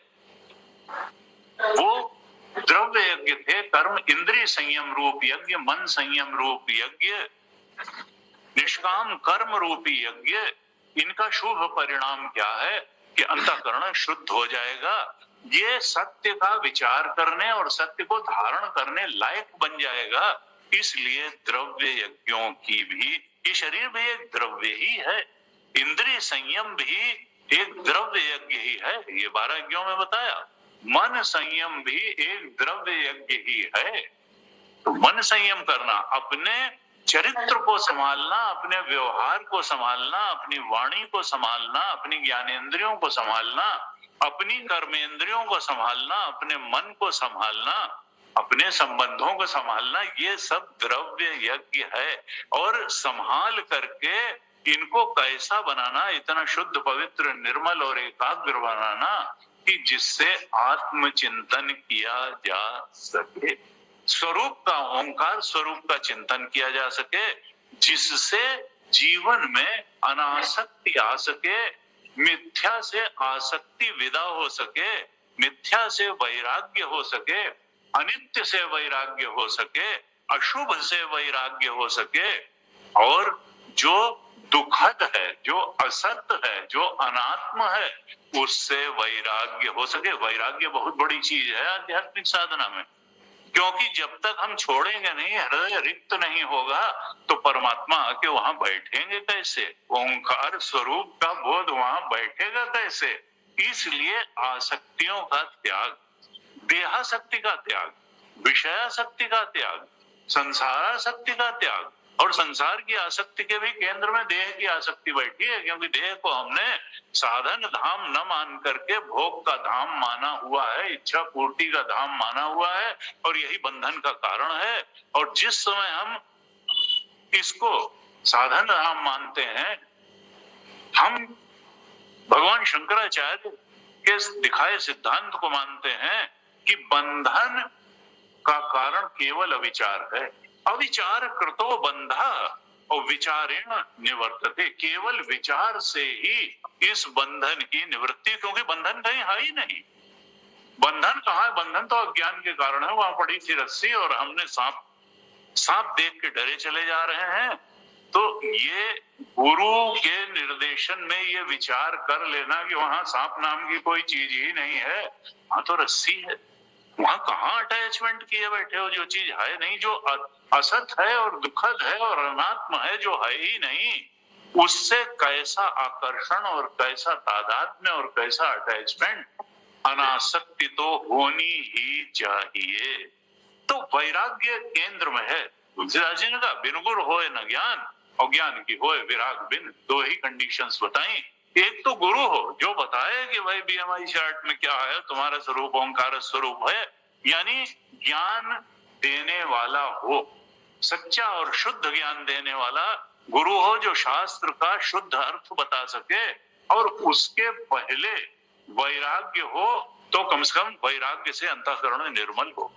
वो द्रव्य यज्ञ थे, कर्म इंद्रिय संयम रूप यज्ञ, मन संयम रूप यज्ञ, निष्काम कर्म रूपी यज्ञ। इनका शुभ परिणाम क्या है कि अंतःकरण शुद्ध हो जाएगा, ये सत्य का विचार करने और सत्य को धारण करने लायक बन जाएगा। इसलिए द्रव्य यज्ञों की भी, ये शरीर भी एक द्रव्य ही है, इंद्रिय संयम भी एक द्रव्य यज्ञ ही है, ये 12 यज्ञों में बताया। मन संयम भी एक द्रव्य यज्ञ ही है। तो मन संयम करना, अपने चरित्र को संभालना, अपने व्यवहार को संभालना, अपनी वाणी को संभालना, अपनी ज्ञानेंद्रियों को संभालना, अपनी कर्मेंद्रियों को संभालना, अपने मन को संभालना, अपने संबंधों को संभालना, ये सब द्रव्य यज्ञ है। और संभाल करके इनको कैसा बनाना, इतना शुद्ध पवित्र निर्मल और एकाग्र बनाना कि जिससे आत्मचिंतन किया जा सके, स्वरूप का, ओंकार स्वरूप का चिंतन किया जा सके, जिससे जीवन में अनासक्ति आ सके, मिथ्या से आसक्ति विदा हो सके, मिथ्या से वैराग्य हो सके, अनित्य से वैराग्य हो सके, अशुभ से वैराग्य हो सके, और जो दुखद है, जो असत है, जो अनात्म है, उससे वैराग्य हो सके। वैराग्य बहुत बड़ी चीज है आध्यात्मिक साधना में, क्योंकि जब तक हम छोड़ेंगे नहीं, हृदय रिक्त नहीं होगा, तो परमात्मा आके वहां बैठेंगे कैसे, ओंकार स्वरूप का बोध वहां बैठेगा कैसे। इसलिए आसक्तियों का त्याग, देहासक्ति का त्याग, विषयासक्ति का त्याग, संसारासक्ति का त्याग, और संसार की आसक्ति के भी केंद्र में देह की आसक्ति बैठी है, क्योंकि देह को हमने साधन धाम न मान करके भोग का धाम माना हुआ है, इच्छा पूर्ति का धाम माना हुआ है, और यही बंधन का कारण है। और जिस समय हम इसको साधन धाम मानते हैं, हम भगवान शंकराचार्य के दिखाए सिद्धांत को मानते हैं कि बंधन का कारण केवल अविचार है, अविचार कृतो बंधा, और विचारेण निवर्तते, केवल विचार से ही इस बंधन की निवृत्ति, क्योंकि बंधन कहीं है ही नहीं। बंधन कहाँ है? बंधन तो अज्ञान के कारण है। वहां पड़ी थी रस्सी और हमने सांप देख के डरे चले जा रहे हैं। तो ये गुरु के निर्देशन में ये विचार कर लेना कि वहां सांप नाम की कोई चीज ही नहीं है, वहां तो रस्सी है। वहां कहाँ अटैचमेंट किए बैठे हो? जो चीज है नहीं, जो असत है और दुखद है और अनात्म है, जो है ही नहीं, उससे कैसा आकर्षण और कैसा तादात्म्य और कैसा अटैचमेंट? अनासक्ति तो होनी ही चाहिए। तो वैराग्य केंद्र में है। तुलसीदास जी ने कहा बिन गुर होए न ज्ञान, और ज्ञान की होए विराग बिन। दो ही कंडीशंस बताई। एक तो गुरु हो जो बताए कि भाई बीएमआई चार्ट में क्या है, तुम्हारा स्वरूप ओंकार स्वरूप है, यानी ज्ञान देने वाला हो, सच्चा और शुद्ध ज्ञान देने वाला गुरु हो, जो शास्त्र का शुद्ध अर्थ बता सके। और उसके पहले वैराग्य हो, तो कम से कम वैराग्य से अंतःकरण निर्मल हो।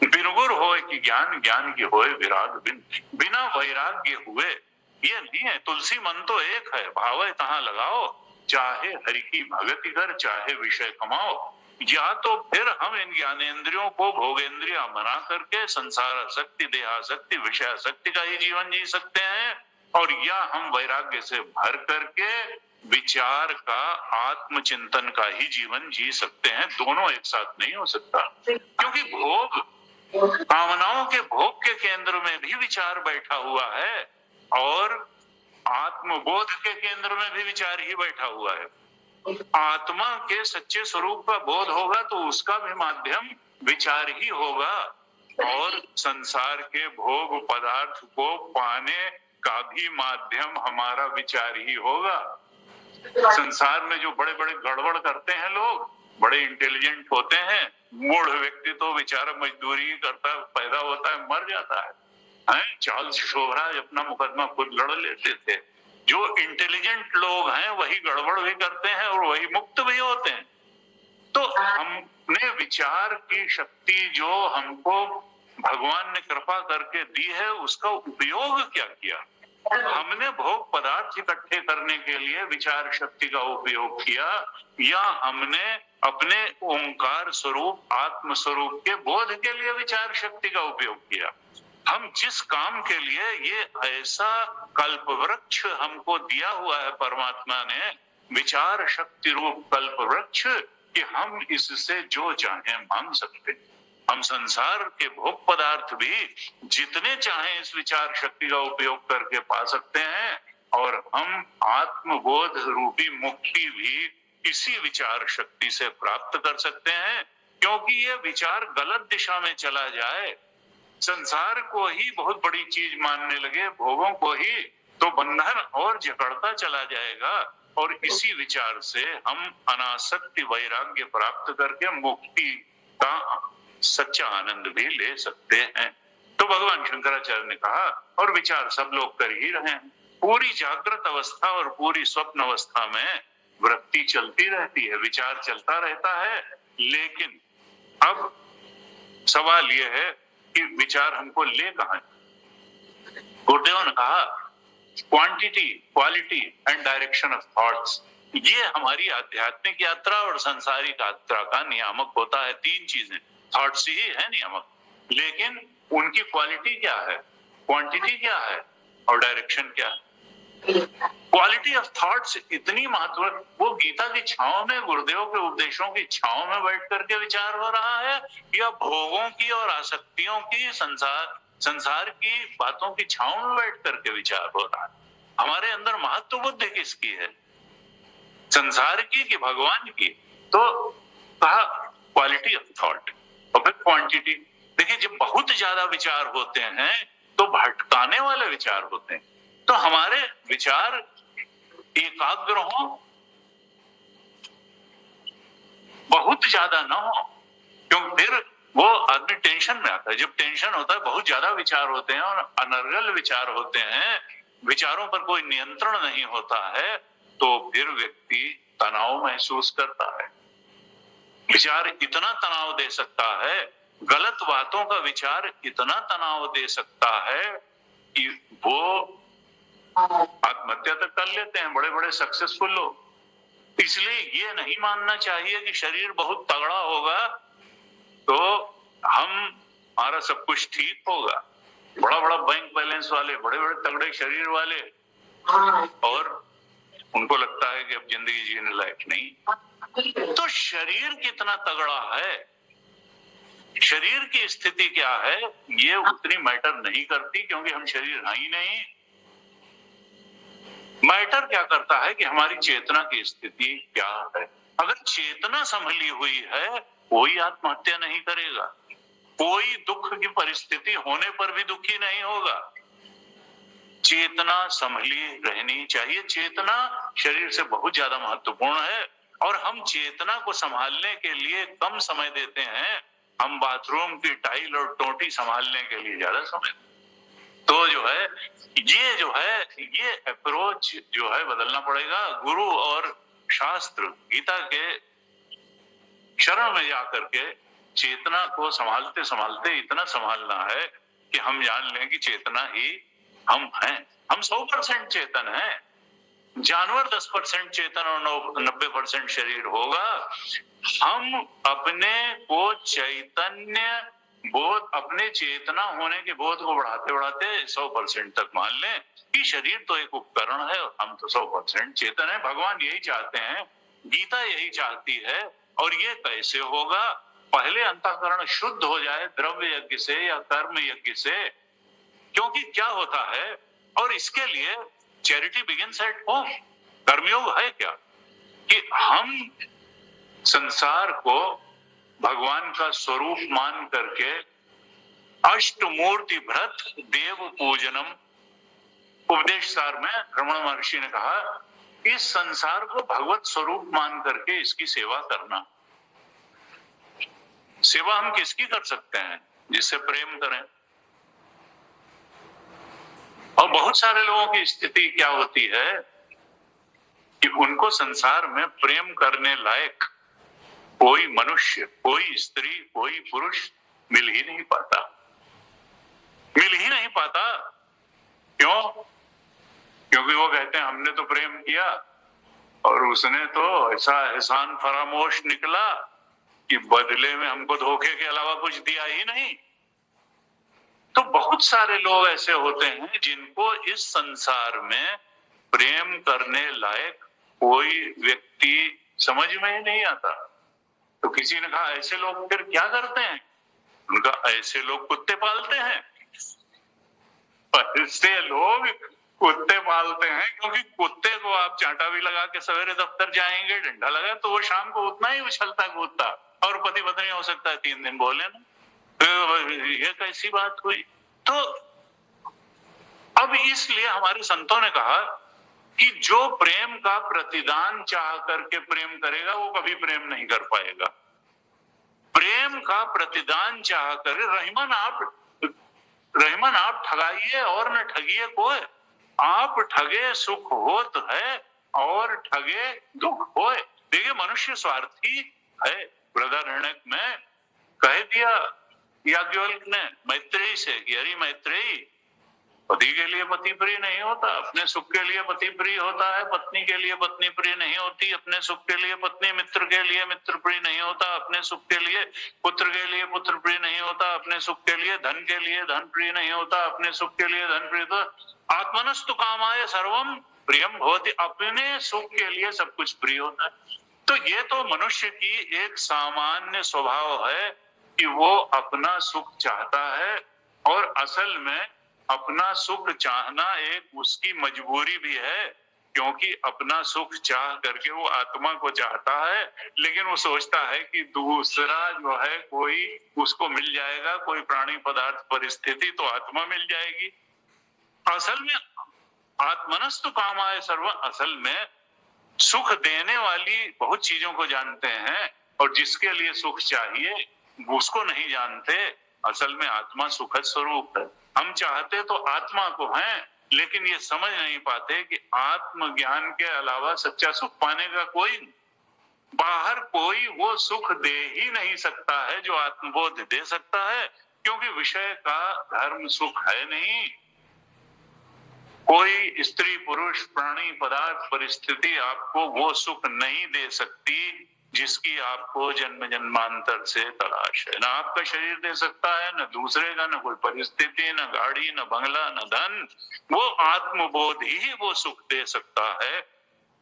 बिन गुर होए कि ज्ञान, ज्ञान की होए विराग बिन। बिना वैराग्य हुए ये नहीं है। तुलसी मन तो एक है, भावे तहां लगाओ, चाहे हरि की भगति कर, चाहे विषय कमाओ। या तो फिर हम इन ज्ञानेंद्रियों को भोगेंद्रिया बना करके संसार आसक्ति, देहासक्ति, विषय आसक्ति का ही जीवन जी सकते हैं, और या हम वैराग्य से भर करके विचार का, आत्मचिंतन का ही जीवन जी सकते हैं। दोनों एक साथ नहीं हो सकता, क्योंकि भोग, कामनाओं के भोग के केंद्र में भी विचार बैठा हुआ है, और आत्मबोध के केंद्र में भी विचार ही बैठा हुआ है। आत्मा के सच्चे स्वरूप का बोध होगा तो उसका भी माध्यम विचार ही होगा, और संसार के भोग पदार्थ को पाने का भी माध्यम हमारा विचार ही होगा। संसार में जो बड़े बड़े गड़बड़ करते हैं लोग, बड़े इंटेलिजेंट होते हैं, मूढ़ व्यक्ति तो बेचारा मजदूरी करता पैदा होता है, मर जाता है। चार्ल्स शोभराज अपना मुकदमा खुद लड़ लेते थे। जो इंटेलिजेंट लोग हैं वही गड़बड़ भी करते हैं और वही मुक्त भी होते हैं। तो हमने विचार की शक्ति जो हमको भगवान ने कृपा करके दी है, उसका उपयोग क्या किया? हमने भोग पदार्थ इकट्ठे करने के लिए विचार शक्ति का उपयोग किया, या हमने अपने ओंकार स्वरूप, आत्म स्वरूप के बोध के लिए विचार शक्ति का उपयोग किया? हम जिस काम के लिए ये ऐसा कल्प वृक्ष हमको दिया हुआ है परमात्मा ने, विचार शक्ति रूप कल्प वृक्ष, कि हम इससे जो चाहे मांग सकते। हम संसार के भोग पदार्थ भी जितने चाहे इस विचार शक्ति का उपयोग करके पा सकते हैं, और हम आत्मबोध रूपी मुक्ति भी इसी विचार शक्ति से प्राप्त कर सकते हैं। क्योंकि ये विचार गलत दिशा में चला जाए, संसार को ही बहुत बड़ी चीज मानने लगे, भोगों को ही, तो बंधन और जकड़ता चला जाएगा, और इसी विचार से हम अनासक्ति वैराग्य प्राप्त करके मुक्ति का सच्चा आनंद भी ले सकते हैं। तो भगवान शंकराचार्य ने कहा, और विचार सब लोग कर ही रहे हैं। पूरी जागृत अवस्था और पूरी स्वप्न अवस्था में वृत्ति चलती रहती है, विचार चलता रहता है। लेकिन अब सवाल यह है कि विचार हमको ले कहां? गुरुदेव ने कहा quantity, quality and direction of thoughts, ये हमारी आध्यात्मिक यात्रा और सांसारिक यात्रा का नियामक होता है। तीन चीजें, थॉट्स ही है नियामक, लेकिन उनकी क्वालिटी क्या है, क्वांटिटी क्या है, और डायरेक्शन क्या है? क्वालिटी ऑफ थॉट्स इतनी महत्वपूर्ण, वो गीता की छांव में, गुरुदेव के उपदेशों की छांव में बैठ करके विचार हो रहा है, या भोगों की और आसक्तियों की, संसार की बातों की छांव में बैठ करके विचार हो रहा है? हमारे अंदर महत्व बुद्धि किसकी है, संसार की कि भगवान की? तो कहा क्वालिटी ऑफ थॉट, और फिर क्वांटिटी। देखिए, जब बहुत ज्यादा विचार होते हैं तो भटकाने वाले विचार होते हैं। तो हमारे विचार एकाग्र हो, बहुत ज्यादा ना हो, क्योंकि फिर वो आदमी टेंशन में आता है। जब टेंशन होता है, बहुत ज्यादा विचार होते हैं और अनर्गल विचार होते हैं, विचारों पर कोई नियंत्रण नहीं होता है, तो फिर व्यक्ति तनाव महसूस करता है। विचार इतना तनाव दे सकता है, गलत बातों का विचार इतना तनाव दे सकता है कि वो आत्महत्या तक कर लेते हैं, बड़े बड़े सक्सेसफुल लोग। इसलिए ये नहीं मानना चाहिए कि शरीर बहुत तगड़ा होगा तो हमारा सब कुछ ठीक होगा। बड़ा बड़ा बैंक बैलेंस वाले, बड़े बड़े तगड़े शरीर वाले, और उनको लगता है कि अब जिंदगी जीने लायक नहीं। तो शरीर कितना तगड़ा है, शरीर की स्थिति क्या है, ये उतनी मैटर नहीं करती, क्योंकि हम शरीर है ही नहीं। मैटर क्या करता है कि हमारी चेतना की स्थिति क्या है। अगर चेतना संभली हुई है, कोई आत्महत्या नहीं करेगा, कोई दुख की परिस्थिति होने पर भी दुखी नहीं होगा। चेतना संभली रहनी चाहिए। चेतना शरीर से बहुत ज्यादा महत्वपूर्ण है, और हम चेतना को संभालने के लिए कम समय देते हैं। हम बाथरूम की टाइल और टोटी संभालने के लिए ज्यादा समय। तो जो है ये अप्रोच जो है बदलना पड़ेगा। गुरु और शास्त्र गीता के शरण में जाकर के चेतना को संभालते संभालते इतना संभालना है कि हम जान लें कि चेतना ही हम हैं। हम 100% चेतन हैं। जानवर 10% चेतन और 90% शरीर होगा। हम अपने को चैतन्य बोध, अपने चेतना होने के बोध को बढ़ाते बढ़ाते 100% तक मान लें कि शरीर तो एक उपकरण है और हम तो 100% चेतन है। भगवान यही चाहते हैं, गीता यही चाहती है। और ये कैसे होगा? पहले अंतःकरण शुद्ध हो जाए द्रव्य यज्ञ से या कर्म यज्ञ से। क्योंकि क्या होता है, और इसके लिए चैरिटी बिगिंस एट होम। कर्मयोग है क्या कि हम संसार को भगवान का स्वरूप मान करके अष्टमूर्ति व्रत देव पूजनम, उपदेश सार में रमण महर्षि ने कहा, इस संसार को भगवत स्वरूप मान करके इसकी सेवा करना। सेवा हम किसकी कर सकते हैं? जिससे प्रेम करें। और बहुत सारे लोगों की स्थिति क्या होती है कि उनको संसार में प्रेम करने लायक कोई मनुष्य, कोई स्त्री, कोई पुरुष मिल ही नहीं पाता। मिल ही नहीं पाता। क्यों? क्योंकि वो कहते हैं हमने तो प्रेम किया और उसने तो ऐसा एहसान फरामोश निकला कि बदले में हमको धोखे के अलावा कुछ दिया ही नहीं। तो बहुत सारे लोग ऐसे होते हैं जिनको इस संसार में प्रेम करने लायक कोई व्यक्ति समझ में ही नहीं आता। तो किसी ने कहा ऐसे लोग फिर क्या करते हैं? उनका ऐसे लोग कुत्ते पालते हैं। ऐसे लोग कुत्ते पालते हैं क्योंकि कुत्ते को आप चांटा भी लगा के सवेरे दफ्तर जाएंगे, डंडा लगा तो वो शाम को उतना ही उछलता कूदता, और पति पत्नी हो सकता है 3 दिन बोले ना। ये कैसी बात हुई? तो अब इसलिए हमारे संतों ने कहा कि जो प्रेम का प्रतिदान चाह करके प्रेम करेगा वो कभी प्रेम नहीं कर पाएगा। प्रेम का प्रतिदान चाह कर रहीमन आप ठगाइए और न ठगिए कोई। आप ठगे सुख होत है और ठगे दुख होए। देखिए मनुष्य स्वार्थी है। बृहदारण्यक में कह दिया याज्ञवल्क्य ने मैत्रेयी से कि अरे मैत्रेयी, पति के लिए पति प्रिय नहीं होता, अपने सुख के लिए पति प्रिय होता है, पत्नी के लिए पत्नी प्रिय नहीं होती, अपने सुख के लिए पत्नी, मित्र के लिए मित्र प्रिय नहीं होता, अपने सुख के लिए पुत्र प्रिय नहीं होता, अपने सुख के लिए धन प्रिय नहीं होता, अपने सुख के लिए धन प्रिय तो आत्मनस्तु कामाय सर्वम प्रियम भवति। अपने सुख के लिए सब कुछ प्रिय होता है। तो ये तो मनुष्य की एक सामान्य स्वभाव है कि वो अपना सुख चाहता है, और असल में अपना सुख चाहना एक उसकी मजबूरी भी है, क्योंकि अपना सुख चाह करके वो आत्मा को चाहता है, लेकिन वो सोचता है कि दूसरा जो है कोई उसको मिल जाएगा, कोई प्राणी पदार्थ परिस्थिति तो आत्मा मिल जाएगी। असल में आत्मनस्तु कामाय सर्व, असल में सुख देने वाली बहुत चीजों को जानते हैं, और जिसके लिए सुख चाहिए उसको नहीं जानते। असल में आत्मा सुखद स्वरूप है। हम चाहते तो आत्मा को हैं, लेकिन ये समझ नहीं पाते कि आत्मज्ञान के अलावा सच्चा सुख पाने का कोई बाहर कोई वो सुख दे ही नहीं सकता है जो आत्मबोध दे सकता है, क्योंकि विषय का धर्म सुख है नहीं। कोई स्त्री पुरुष प्राणी पदार्थ परिस्थिति आपको वो सुख नहीं दे सकती जिसकी आपको जन्म जन्मांतर से तलाश है। ना आपका शरीर दे सकता है, न दूसरे का, न कोई परिस्थिति, न गाड़ी, न बंगला, न धन। वो आत्मबोध ही वो सुख दे सकता है।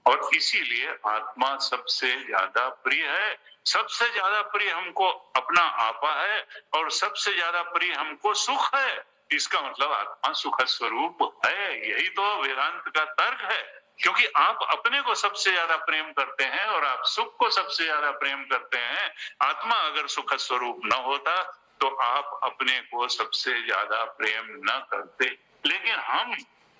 और इसीलिए आत्मा सबसे ज्यादा प्रिय है। सबसे ज्यादा प्रिय हमको अपना आपा है और सबसे ज्यादा प्रिय हमको सुख है। इसका मतलब आत्मा सुख स्वरूप है। यही तो वेदांत का तर्क है। क्योंकि आप अपने को सबसे ज्यादा प्रेम करते हैं और आप सुख को सबसे ज्यादा प्रेम करते हैं। आत्मा अगर सुख स्वरूप न होता तो आप अपने को सबसे ज्यादा प्रेम न करते। लेकिन हम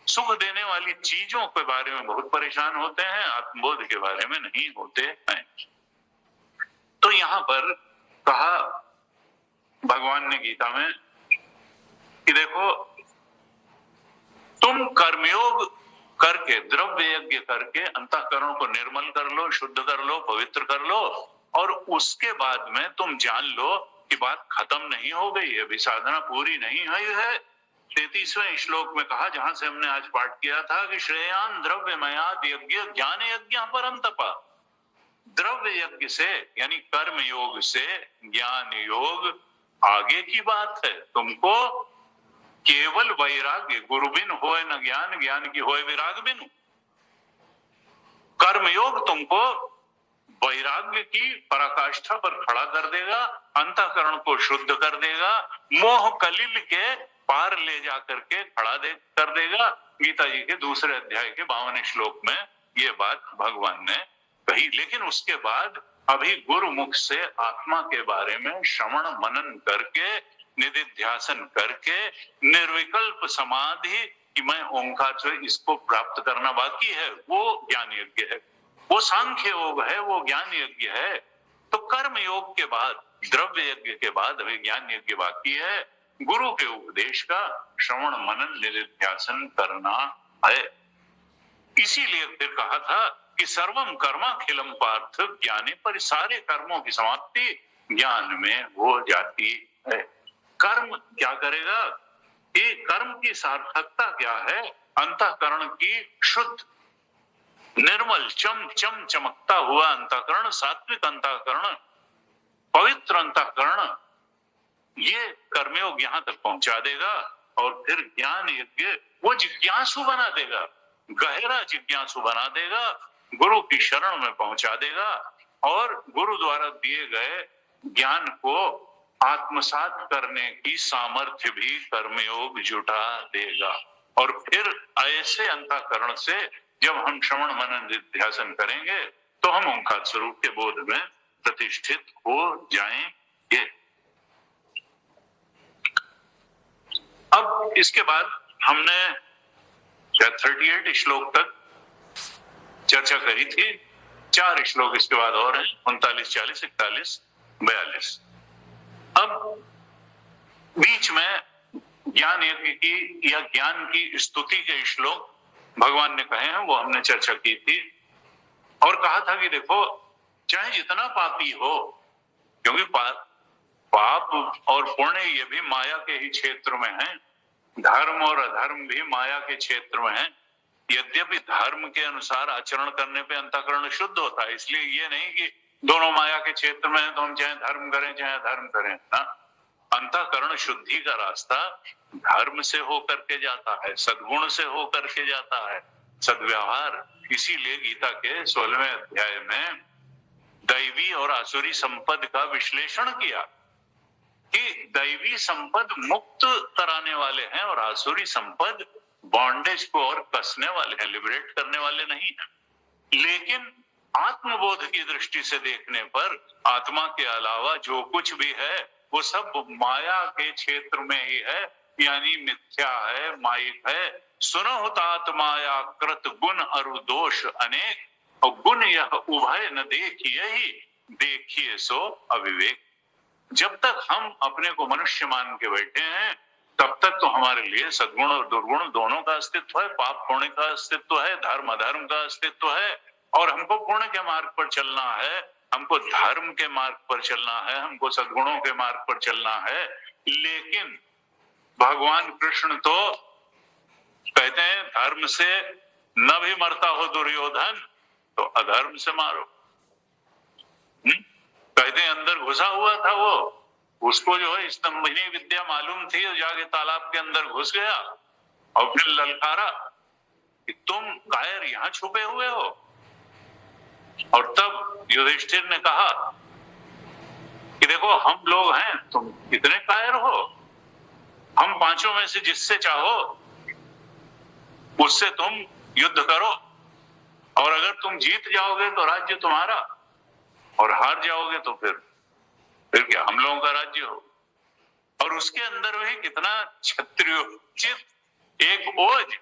सुख देने वाली चीजों के बारे में बहुत परेशान होते हैं, आत्मबोध के बारे में नहीं होते हैं। तो यहाँ पर कहा भगवान ने गीता में कि देखो, तुम कर्मयोग करके, द्रव्य यज्ञ करके अंतःकरण को निर्मल कर लो, शुद्ध कर लो, पवित्र कर लो, और उसके बाद में तुम जान लो कि बात खत्म नहीं हो गई है, अभी साधना पूरी नहीं हुई है। 33वें श्लोक में कहा, जहां से हमने आज पाठ किया था, कि श्रेयान द्रव्यमयाद यज्ञ ज्ञान यज्ञ परंतपा। द्रव्य यज्ञ से यानी कर्म योग से ज्ञान योग आगे की बात है। तुमको केवल वैराग्य, गुरु बिन होए न ज्ञान, ज्ञान की होए विराग बिनु। कर्मयोग तुमको वैराग्य की पराकाष्ठा पर खड़ा कर देगा, अंतःकरण को शुद्ध कर देगा, मोह कलिल के पार ले जा करके खड़ा कर देगा। गीता जी के दूसरे अध्याय के 52वें श्लोक में ये बात भगवान ने कही। लेकिन उसके बाद अभी गुरुमुख से आत्मा के बारे में श्रवण मनन करके, निधिध्यासन करके, निर्विकल्प समाधि कि मैं ओंकार से इसको प्राप्त करना बाकी है, वो ज्ञान यज्ञ है, वो सांख्य योग है, वो ज्ञान यज्ञ है। तो कर्म योग के बाद, द्रव्य यज्ञ के बाद अभी ज्ञान यज्ञ बाकी है। गुरु के उपदेश का श्रवण मनन निधिध्यासन करना है। इसीलिए फिर कहा था कि सर्वम कर्माखिलम पार्थ ज्ञाने, पर सारे कर्मों की समाप्ति ज्ञान में हो जाती है। कर्म क्या करेगा? ये कर्म की सार्थकता क्या है? अंतःकरण की शुद्ध, निर्मल, चम चम चमकता हुआ अंतःकरण, सात्विक अंतःकरण, पवित्र अंतःकरण, ये कर्मयोग यहां तक पहुंचा देगा। और फिर ज्ञान यज्ञ वो जिज्ञासु बना देगा, गहरा जिज्ञासु बना देगा, गुरु की शरण में पहुंचा देगा और गुरु द्वारा दिए गए ज्ञान को आत्मसात करने की सामर्थ्य भी कर्मयोग जुटा देगा। और फिर ऐसे अंतःकरण से जब हम श्रवण मनन निधिध्यासन करेंगे तो हम ओंकार स्वरूप के बोध में प्रतिष्ठित हो जाएंगे। अब इसके बाद हमने 38 श्लोक तक चर्चा करी थी। 4 श्लोक इसके बाद और हैं, 39, 40, 41, 42। अब बीच में ज्ञान यज्ञ की या ज्ञान की स्तुति के श्लोक भगवान ने कहे हैं, वो हमने चर्चा की थी और कहा था कि देखो, चाहे जितना पापी हो, क्योंकि पाप और पुण्य ये भी माया के ही क्षेत्र में है, धर्म और अधर्म भी माया के क्षेत्र में है। यद्यपि धर्म के अनुसार आचरण करने पे अंतःकरण शुद्ध होता है, इसलिए ये नहीं कि दोनों माया के क्षेत्र में है तो हम चाहे धर्म करें चाहे अधर्म करें। अंतःकरण शुद्धि का रास्ता धर्म से होकर के जाता है, सद्गुण से होकर के जाता है, सद्व्यवहार। इसीलिए गीता के 16वें अध्याय में दैवी और आसुरी संपद का विश्लेषण किया कि दैवी संपद मुक्त कराने वाले हैं और आसुरी संपद बॉन्डेज को और कसने वाले हैं, लिबरेट करने वाले नहीं है। लेकिन आत्मबोध की दृष्टि से देखने पर आत्मा के अलावा जो कुछ भी है वो सब माया के क्षेत्र में ही है, यानी मिथ्या है, माइक है। सुनो तात माया कृत गुण अरु दोष अनेक, और गुण यह उभय न देखिए ही, देखिए सो अविवेक। जब तक हम अपने को मनुष्य मान के बैठे हैं तब तक तो हमारे लिए सद्गुण और दुर्गुण दोनों का अस्तित्व है, पाप पुण्य का अस्तित्व है, धर्म अधर्म का अस्तित्व है। और हमको पुण्य के मार्ग पर चलना है, हमको धर्म के मार्ग पर चलना है, हमको सद्गुणों के मार्ग पर चलना है। लेकिन भगवान कृष्ण तो कहते हैं धर्म से न भी मरता हो दुर्योधन तो अधर्म से मारो। कहते हैं अंदर घुसा हुआ था वो, उसको जो है स्तंभनी विद्या मालूम थी, जाके तालाब के अंदर घुस गया और फिर ललकारा कि तुम कायर यहां छुपे हुए हो। और तब युधिष्ठिर ने कहा कि देखो हम लोग हैं, तुम कितने कायर हो, हम पांचों में से जिससे चाहो उससे तुम युद्ध करो, और अगर तुम जीत जाओगे तो राज्य तुम्हारा, और हार जाओगे तो फिर क्या हम लोगों का राज्य हो। और उसके अंदर भी कितना क्षत्रियोचित एक ओज,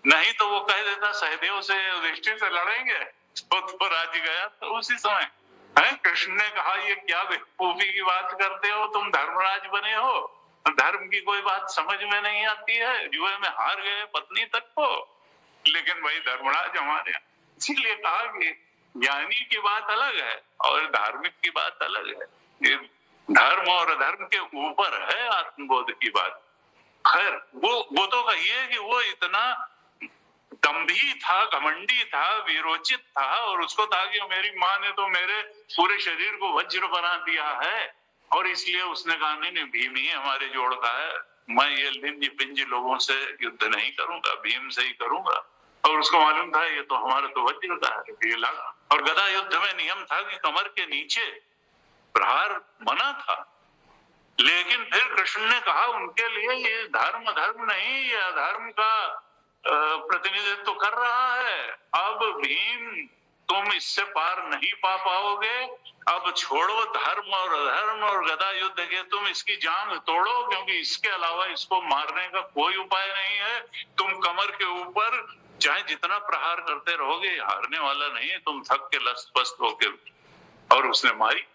नहीं तो वो कह देता सहदेव से युधिष्ठिर से लड़ेंगे तो राज्य गया। तो उसी समय है कृष्ण ने कहा ये क्या बेवकूफी की बात करते हो, तुम धर्मराज बने हो, धर्म की कोई बात समझ में नहीं आती है, जुए में हार गए पत्नी तक को, लेकिन भाई धर्मराज हमारे। इसीलिए कहा कि ज्ञानी की बात अलग है और धार्मिक की बात अलग है, ये धर्म और अधर्म के ऊपर है आत्मबोध की बात। खैर वो तो कहिए कि वो इतना दम्भी था, घमंडी था, विरोचित था, और उसको था कि मेरी माँ ने तो मेरे पूरे शरीर को वज्र बना दिया है, और इसलिए उसने कहा नहीं भीम ही हमारे जोड़ का है, मैं ये लिंज पिंज लोगों से युद्ध नहीं करूंगा, भीम से ही करूंगा। और उसको मालूम था ये तो हमारा तो वज्र का है, ये लगा। और गदा युद्ध में नियम था कि कमर के नीचे प्रहार मना था, लेकिन फिर कृष्ण ने कहा उनके लिए ये धर्म धर्म नहीं, ये अधर्म का प्रतिनिधित्व तो कर रहा है। अब भीम तुम इससे पार नहीं पा पाओगे, अब छोड़ो धर्म और अधर्म और गदा युद्ध के, तुम इसकी जान तोड़ो, क्योंकि इसके अलावा इसको मारने का कोई उपाय नहीं है। तुम कमर के ऊपर चाहे जितना प्रहार करते रहोगे हारने वाला नहीं है, तुम थक के लस्त पस्त होके। और उसने मारी।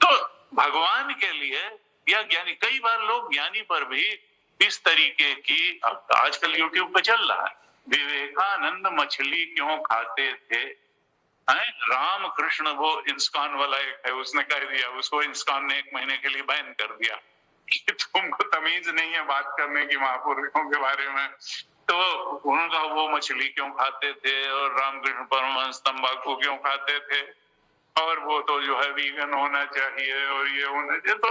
तो भगवान के लिए या ज्ञानी, कई बार लोग ज्ञानी पर भी इस तरीके की, आजकल यूट्यूब पे चल रहा है, विवेकानंद मछली क्यों खाते थे, राम कृष्ण, वो इंस्कॉन वाला एक है, उसने कह दिया, उसको इंस्कॉन ने 1 महीने के लिए बैन कर दिया कि तुमको तमीज नहीं है बात करने की महापुरुषों के बारे में। तो उनका वो मछली क्यों खाते थे, और रामकृष्ण परमहंस तंबाकू क्यों खाते थे, और वो तो जो है वीगन होना चाहिए और ये होना चाहिए। तो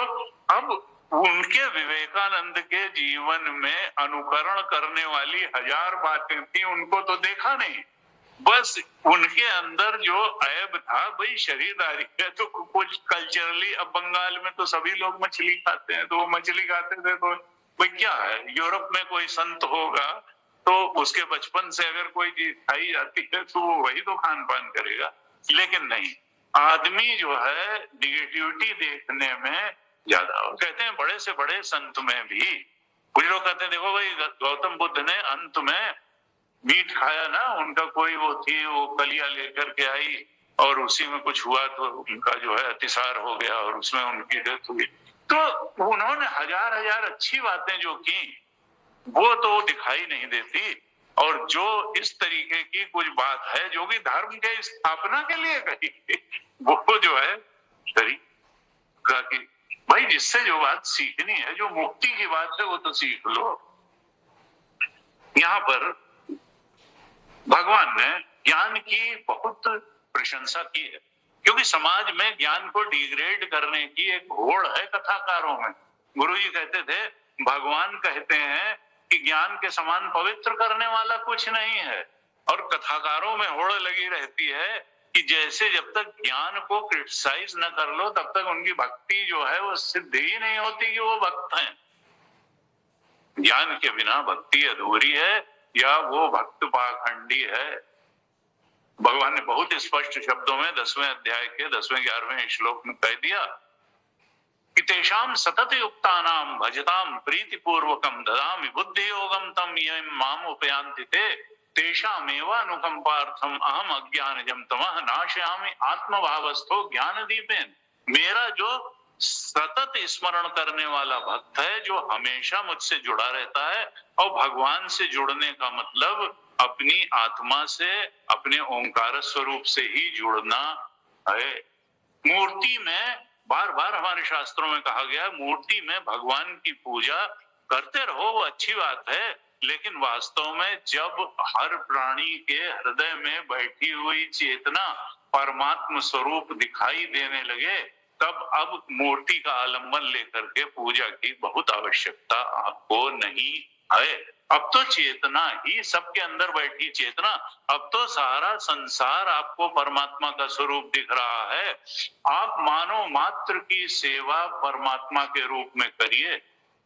अब उनके विवेकानंद के जीवन में अनुकरण करने वाली 1000 बातें थी, उनको तो देखा नहीं, बस उनके अंदर जो ऐब था, भाई शरीरदारी है, तो कुछ कल्चरली, अब बंगाल में तो सभी लोग मछली खाते हैं, तो वो मछली खाते थे, तो भाई क्या है, यूरोप में कोई संत होगा तो उसके बचपन से अगर कोई चीज खाई जाती है तो वो वही तो खान पान करेगा। लेकिन नहीं, आदमी जो है निगेटिविटी देखने में ज्यादा, और कहते हैं बड़े से बड़े संत में भी कुछ लोग कहते हैं देखो भाई गौतम बुद्ध ने अंत में मीट खाया ना, उनका कोई वो थी, वो कलिया लेकर के आई और उसी में कुछ हुआ तो उनका जो है अतिसार हो गया और उसमें उनकी डेथ हुई। तो उन्होंने 1000 अच्छी बातें जो की वो तो दिखाई नहीं देती, और जो इस तरीके की कुछ बात है जो कि धर्म के स्थापना के लिए कही, वो जो है तरीका की, भाई जिससे जो बात सीखनी है, जो मुक्ति की बात है, वो तो सीख लो। यहाँ पर भगवान ने ज्ञान की बहुत प्रशंसा की है, क्योंकि समाज में ज्ञान को डिग्रेड करने की एक होड़ है कथाकारों में। गुरुजी कहते थे, भगवान कहते हैं कि ज्ञान के समान पवित्र करने वाला कुछ नहीं है, और कथाकारों में होड़ लगी रहती है कि जैसे जब तक ज्ञान को क्रिटिसाइज न कर लो तब तक उनकी भक्ति जो है वो सिद्ध ही नहीं होती कि वो भक्त हैं। ज्ञान के बिना भक्ति अधूरी है, या वो भक्त पाखंडी है। भगवान ने बहुत स्पष्ट शब्दों में 10वें अध्याय के 10वें 11वें श्लोक में कह दिया कि तेषाम सतत युक्तानाम भजताम प्रीतिपूर्वकम ददामि बुद्धि योगम तम यम माम उपयांति ते तेषामेवानुकंपार्थम अहम अज्ञानजम तमः नाशयामि आत्मभावस्थो ज्ञान दीपेन। मेरा जो सतत स्मरण करने वाला भक्त है, जो हमेशा मुझसे जुड़ा रहता है, और भगवान से जुड़ने का मतलब अपनी आत्मा से, अपने ओंकार स्वरूप से ही जुड़ना है। मूर्ति में बार बार हमारे शास्त्रों में कहा गया, मूर्ति में भगवान की पूजा करते रहो, वो अच्छी बात है, लेकिन वास्तव में जब हर प्राणी के हृदय में बैठी हुई चेतना परमात्म स्वरूप दिखाई देने लगे, तब अब मूर्ति का आलंबन लेकर के पूजा की बहुत आवश्यकता आपको नहीं है। अब तो चेतना ही सबके अंदर बैठी चेतना, अब तो सारा संसार आपको परमात्मा का स्वरूप दिख रहा है। आप मानव मात्र की सेवा परमात्मा के रूप में करिए,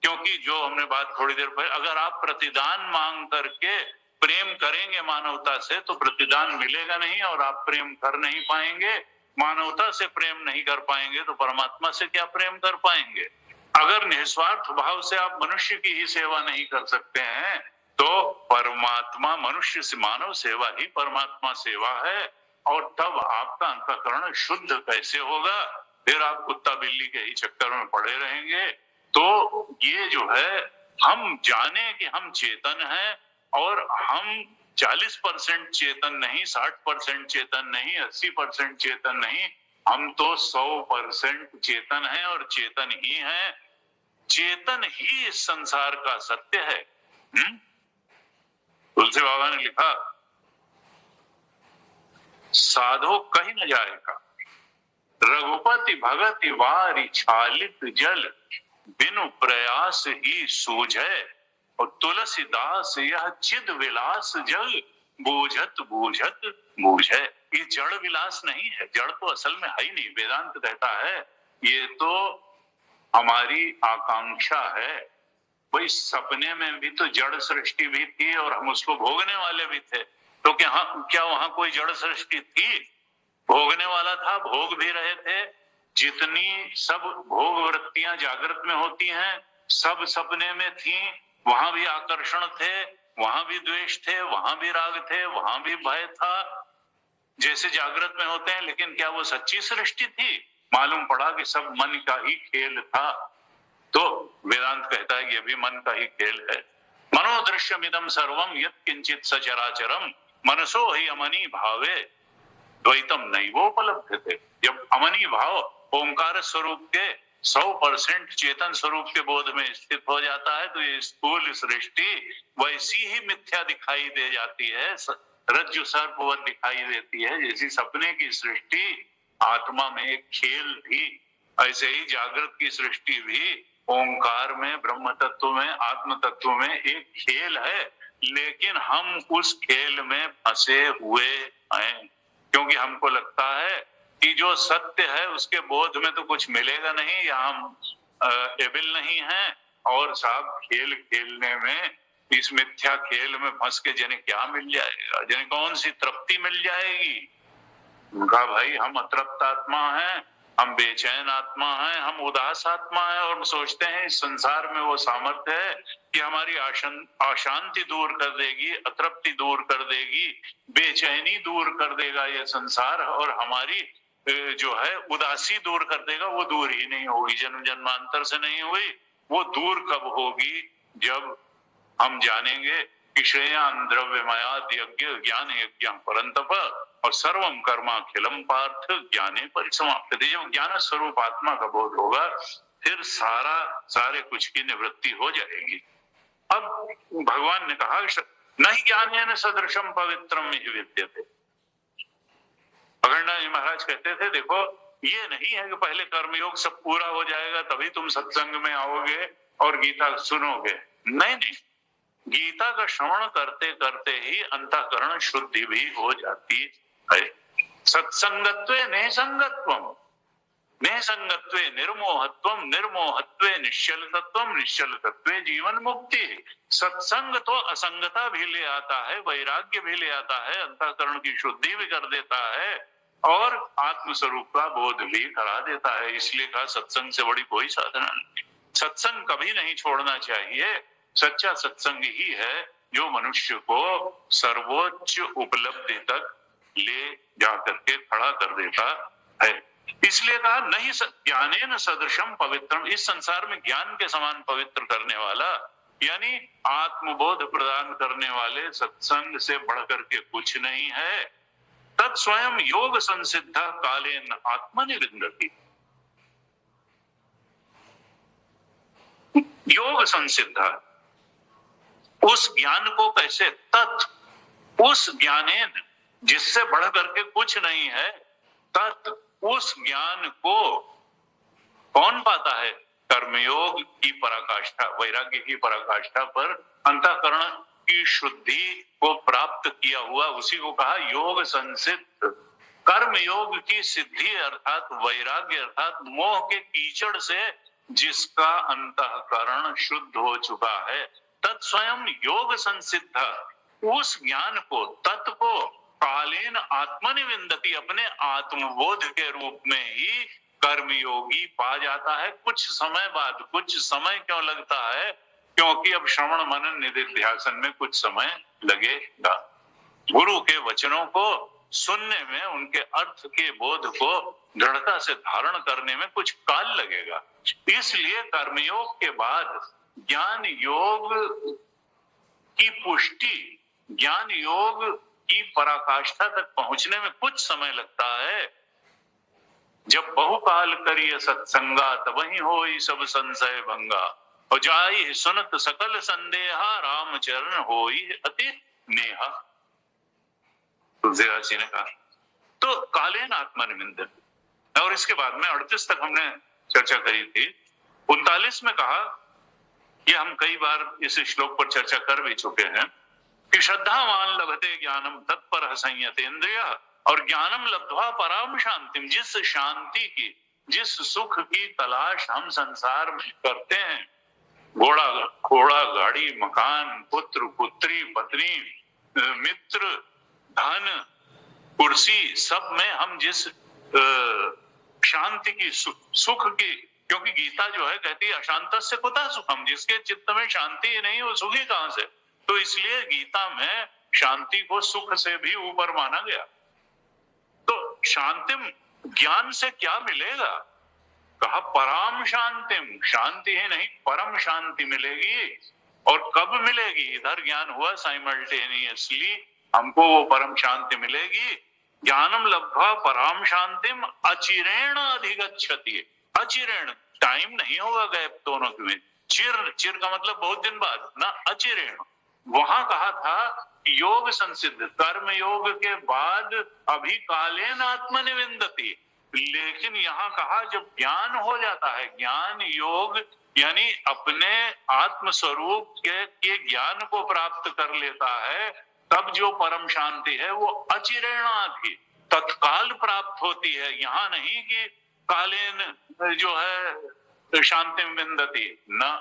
क्योंकि जो हमने बात थोड़ी देर पहले, अगर आप प्रतिदान मांग करके प्रेम करेंगे मानवता से तो प्रतिदान मिलेगा नहीं, और आप प्रेम कर नहीं पाएंगे, मानवता से प्रेम नहीं कर पाएंगे तो परमात्मा से क्या प्रेम कर पाएंगे। अगर निस्वार्थ भाव से आप मनुष्य की ही सेवा नहीं कर सकते हैं तो परमात्मा मनुष्य से मानव सेवा ही परमात्मा सेवा है, और तब आपका अंतःकरण शुद्ध कैसे होगा, फिर आप कुत्ता बिल्ली के ही चक्कर में पड़े रहेंगे। तो ये जो है, हम जाने कि हम चेतन हैं, और हम 40% चेतन नहीं, 60% चेतन नहीं, 80% चेतन नहीं, हम तो 100% चेतन हैं, और चेतन ही हैं। चेतन ही इस संसार का सत्य है। तुलसी बाबा ने लिखा, साधो कहीं न जाएगा, रघुपति भगति वारी छालित जल, बिनु प्रयास ही सूझे, और तुलसीदास यह चिद विलास जल, बूझत बूझत बूझे। ये जड़ विलास नहीं है, जड़ तो असल में है ही नहीं। वेदांत कहता है ये तो हमारी आकांक्षा है। भाई सपने में भी तो जड़ सृष्टि भी थी और हम उसको भोगने वाले भी थे, तो क्या वहां कोई जड़ सृष्टि थी? भोगने वाला था, भोग भी रहे थे। जितनी सब भोग वृत्तियां जागृत में होती हैं, सब सपने में थी। वहां भी आकर्षण थे, वहां भी द्वेष थे, वहां भी राग थे, वहां भी भय था, जैसे जागृत में होते हैं। लेकिन क्या वो सच्ची सृष्टि थी? मालूम पड़ा कि सब मन का ही खेल था। तो वेदांत कहता है ये भी मन का ही खेल है। मनोदृश्यमिदं सर्वम यत् किंचित सचराचरम, मनसो ही अमनी भावे द्वैतम नैवोपलभ्यते। जब अमनी भाव ओंकार स्वरूप के 100% चेतन स्वरूप के बोध में स्थित हो जाता है तो ये स्थूल सृष्टि वैसी ही मिथ्या दिखाई दे जाती है, रज्जु सर्पवत दिखाई देती है जैसी सपने की सृष्टि आत्मा में एक खेल थी। ऐसे ही जागृत की सृष्टि भी ओंकार में, ब्रह्म तत्व में, आत्म तत्व में एक खेल है। लेकिन हम उस खेल में फंसे हुए हैं, क्योंकि हमको लगता है कि जो सत्य है उसके बोध में तो कुछ मिलेगा नहीं, या हम एबल नहीं हैं। और साहब खेल खेलने में, इस मिथ्या खेल में फंस के जिन्हें क्या मिल जाएगा, जिन्हें कौन सी तृप्ति मिल जाएगी? उनका भाई हम अतृप्त आत्मा हैं, हम बेचैन आत्मा हैं, हम उदास आत्मा हैं, और हम सोचते हैं इस संसार में वो सामर्थ्य है कि हमारी अशांति दूर कर देगी, अतृप्ति दूर कर देगी, बेचैनी दूर कर देगा ये संसार, और हमारी जो है उदासी दूर कर देगा। वो दूर ही नहीं होगी, जन्म जन्मांतर से नहीं हुई। वो दूर कब होगी? जब हम जानेंगे कि श्रेयान द्रव्यमयाद यज्ञ ज्ञान यज्ञ परंतप, और सर्वम कर्माखिलम पार्थ ज्ञाने परिसमाप्यते। जब ज्ञान स्वरूप आत्मा का बोध होगा फिर सारे कुछ की निवृत्ति हो जाएगी। अब भगवान ने कहा नहीं ज्ञानेन सदृशम पवित्रम हि विद्यते। अगरनाथ जी महाराज कहते थे देखो ये नहीं है कि पहले कर्मयोग सब पूरा हो जाएगा तभी तुम सत्संग में आओगे और गीता सुनोगे। नहीं, गीता का श्रवण करते करते ही अंतःकरण शुद्धि भी हो जाती है। सत्संगत्वे निसंगत्वम, निसंगत्वे निर्मोहत्वम, निर्मोहत्वे निश्चलतत्वम, निश्चलतत्वे जीवन मुक्ति। सत्संग तो असंगता भी ले आता है, वैराग्य भी ले आता है, अंतःकरण की शुद्धि भी कर देता है, और आत्म स्वरूप का बोध भी करा देता है। इसलिए कहा सत्संग से बड़ी कोई साधना नहीं। सत्संग कभी नहीं छोड़ना चाहिए। सच्चा सत्संग ही है जो मनुष्य को सर्वोच्च उपलब्धि तक ले जाकर के खड़ा कर देता है। इसलिए कहा नहीं ज्ञानेन सदृशम पवित्रम। इस संसार में ज्ञान के समान पवित्र करने वाला, यानी आत्मबोध प्रदान करने वाले सत्संग से बढ़कर के कुछ नहीं है। तत्स्वयं योग संसिद्ध कालेन आत्मनिविन्दति। योग संसिद्ध उस ज्ञान को कैसे, तत् उस ज्ञानेन, जिससे बढ़ करके कुछ नहीं है, तत् उस ज्ञान को कौन पाता है? कर्मयोग की पराकाष्ठा, वैराग्य की पराकाष्ठा पर अंतःकरण की शुद्धि को प्राप्त किया हुआ, उसी को कहा योग संसिद्ध। कर्म योग की सिद्धि अर्थात वैराग्य अर्थात मोह के कीचड़ से जिसका अंतःकरण शुद्ध हो चुका है, तत्स्वयं योग संसिद्ध, उस ज्ञान को, तत् को कालेन आत्मनिविंदति, अपने आत्मबोध के रूप में ही कर्मयोगी पा जाता है कुछ समय बाद। कुछ समय क्यों लगता है? क्योंकि अब श्रवण मनन निधिध्यासन में कुछ समय लगेगा। गुरु के वचनों को सुनने में, उनके अर्थ के बोध को दृढ़ता से धारण करने में कुछ काल लगेगा। इसलिए कर्मयोग के बाद ज्ञान योग की पुष्टि, ज्ञान योग की पराकाष्ठा तक पहुंचने में कुछ समय लगता है। जब बहुकाल करिय सत्संगा, तबहि होई सब संशय भंगा, और जाई सुनत सकल संदेहा, रामचरण होई अति नेहा। तुलसीदास जी ने कहा। तो कालेन आत्मनिविंदन, और इसके बाद में 38 तक हमने चर्चा करी थी। 39 में कहा, ये हम कई बार इस श्लोक पर चर्चा कर भी चुके हैं, कि श्रद्धावान लभते ज्ञानम तत्पर संयतेन्द्रिय, और ज्ञानम लब्ध्वा पराम शांतिम, जिस शांति की, जिस सुख की तलाश हम संसार में करते हैं, घोड़ा गाड़ी मकान पुत्र पुत्री पत्नी मित्र धन कुर्सी, सब में हम जिस शांति की, सुख की, क्योंकि गीता जो है कहती है अशांतस्य कुतः सुखम, जिसके चित्त में शांति नहीं वो सुखी कहां से। तो इसलिए गीता में शांति को सुख से भी ऊपर माना गया। तो शांतिम, ज्ञान से क्या मिलेगा? कहा पराम शांतिम, शांति ही नहीं परम शांति मिलेगी। और कब मिलेगी? इधर ज्ञान हुआ साइमल्टेनियसली, हमको वो परम शांति मिलेगी। ज्ञानम लब्ध्वा पराम शांतिम अचिरेण अधिगच्छति, अचिरेण, टाइम नहीं होगा गैप दोनों के में, चिर का मतलब बहुत दिन बाद ना, अचिरेण। वहां कहा था योग संसिद्ध, कर्म योग के बाद अभी कालेन आत्मनिविंदति, लेकिन यहाँ कहा जब ज्ञान हो जाता है, ज्ञान योग यानी अपने आत्म स्वरूप के ज्ञान को प्राप्त कर लेता है, तब जो परम शांति है वो अचिरेणाधि, तत्काल प्राप्त होती है। यहाँ नहीं कि कालेन जो है शांति विंदति, न,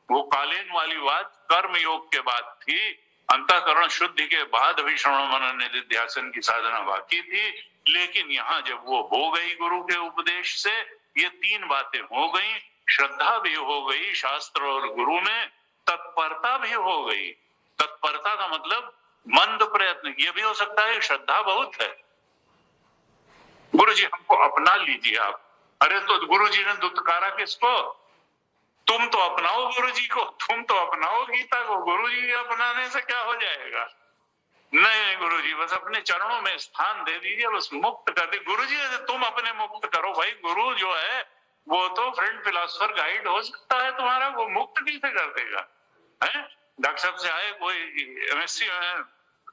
वो कालीन वाली बात कर्म योग के बाद थी। अंतःकरण शुद्धि के बाद भी श्रवण मनन निधिध्यासन की साधना बाकी थी, लेकिन यहाँ जब वो हो गई गुरु के उपदेश से, ये तीन बातें हो गई, श्रद्धा भी हो गई शास्त्र और गुरु में, तत्परता भी हो गई। तत्परता का मतलब मंद प्रयत्न, ये भी हो सकता है श्रद्धा बहुत है, गुरु जी हमको अपना लीजिए आप। अरे तो गुरु जी ने दुत्कारा किसको? तुम तो अपनाओ गुरु जी को, तुम तो अपनाओ गीता को, गुरु जी अपनाने से क्या हो जाएगा? नहीं गुरु जी बस अपने चरणों में स्थान दे दीजिए, बस मुक्त कर दे। गुरु जी तुम अपने मुक्त करो भाई, गुरु जो है वो तो फ्रेंड फिलोसफर गाइड हो सकता है तुम्हारा, वो मुक्त कैसे कर देगा? है डॉक्टर साहब से आए कोई एमएससी में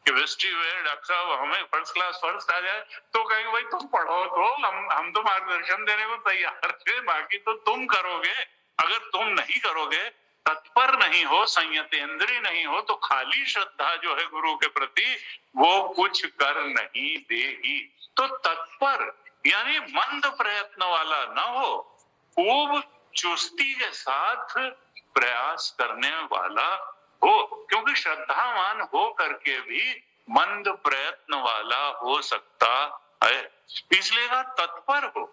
केमिस्ट्री में, डॉक्टर साहब हमें फर्स्ट क्लास फर्स्ट आ जाए तो कहेंगे भाई तुम पढ़ो तो हम तो मार्गदर्शन देने को तैयार थे, बाकी तो तुम करोगे। अगर तुम नहीं करोगे, तत्पर नहीं हो, संयतेंद्रिय नहीं हो, तो खाली श्रद्धा जो है गुरु के प्रति वो कुछ कर नहीं देगी। तो तत्पर यानी मंद प्रयत्न वाला ना हो, खूब चुस्ती के साथ प्रयास करने वाला हो, क्योंकि श्रद्धावान हो करके भी मंद प्रयत्न वाला हो सकता है, इसलिए का तत्पर हो।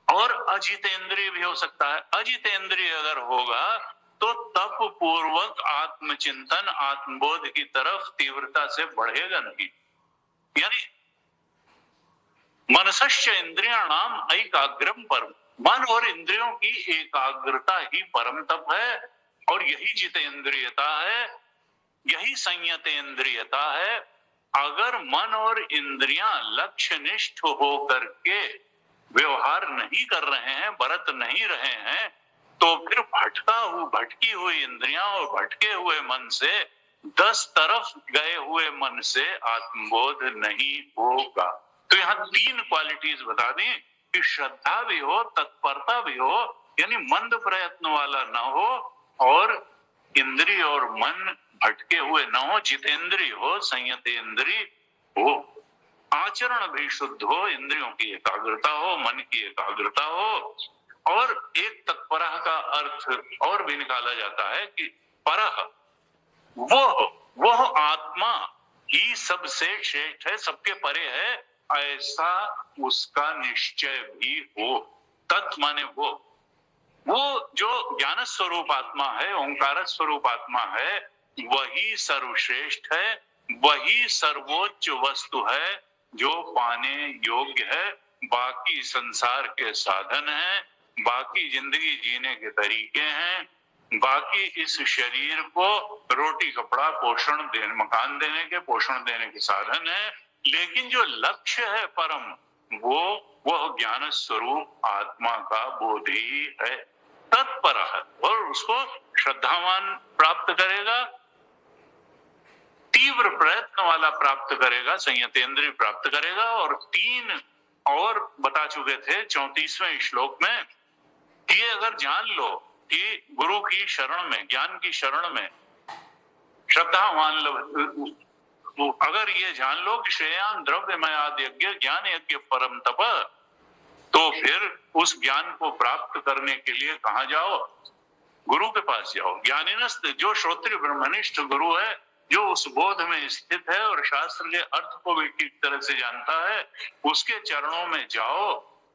और अजितेंद्रिय भी हो सकता है। अजितेंद्रिय अगर होगा तो तप पूर्वक आत्मचिंतन आत्मबोध की तरफ तीव्रता से बढ़ेगा नहीं। यानी मनसश्च इंद्रियाणाम ऐकाग्रम परम, मन और इंद्रियों की एकाग्रता ही परम तप है, और यही जितेंद्रियता है, यही संयतेंद्रियता है। अगर मन और इंद्रियां लक्ष्य निष्ठ हो करके व्यवहार नहीं कर रहे हैं, बरत नहीं रहे हैं, तो फिर भटकी हुई इंद्रियां और भटके हुए मन से 10 तरफ गए हुए मन से आत्मबोध नहीं होगा। तो यहाँ 3 क्वालिटीज बता दी कि श्रद्धा भी हो, तत्परता भी हो, यानी मंद प्रयत्न वाला ना हो, और इंद्रिय और मन भटके हुए ना हो, जितेंद्रिय हो, संयतेंद्रिय हो, आचरण भी शुद्ध हो, इंद्रियों की एकाग्रता हो, मन की एकाग्रता हो। और एक तत्परः का अर्थ और भी निकाला जाता है कि परः वह आत्मा ही सबसे श्रेष्ठ है, सबके परे है, ऐसा उसका निश्चय भी हो। तत् माने वो जो ज्ञान स्वरूप आत्मा है, ओंकार स्वरूप आत्मा है, वही सर्वश्रेष्ठ है, वही सर्वोच्च वस्तु है जो पाने योग्य है। बाकी संसार के साधन हैं, बाकी जिंदगी जीने के तरीके हैं, बाकी इस शरीर को रोटी कपड़ा पोषण देने, मकान देने के, पोषण देने के साधन है, लेकिन जो लक्ष्य है परम, वह ज्ञान स्वरूप आत्मा का बोध ही है। तत्पर है, और उसको श्रद्धावान प्राप्त करेगा, तीव्र प्रयत्न वाला प्राप्त करेगा, संयतेंद्रिय प्राप्त करेगा। और 3 और बता चुके थे 34वें श्लोक में कि अगर जान लो कि गुरु की शरण में, ज्ञान की शरण में श्रद्धावान, अगर ये जान लो कि श्रेयान द्रव्यमयाद यज्ञ ज्ञान यज्ञ परम तप, तो फिर उस ज्ञान को प्राप्त करने के लिए कहाँ जाओ? गुरु के पास जाओ। ज्ञानिनस्त, जो श्रोत्रिय ब्रह्मनिष्ठ गुरु है, जो उस बोध में स्थित है और शास्त्र के अर्थ को भी ठीक तरह से जानता है, उसके चरणों में जाओ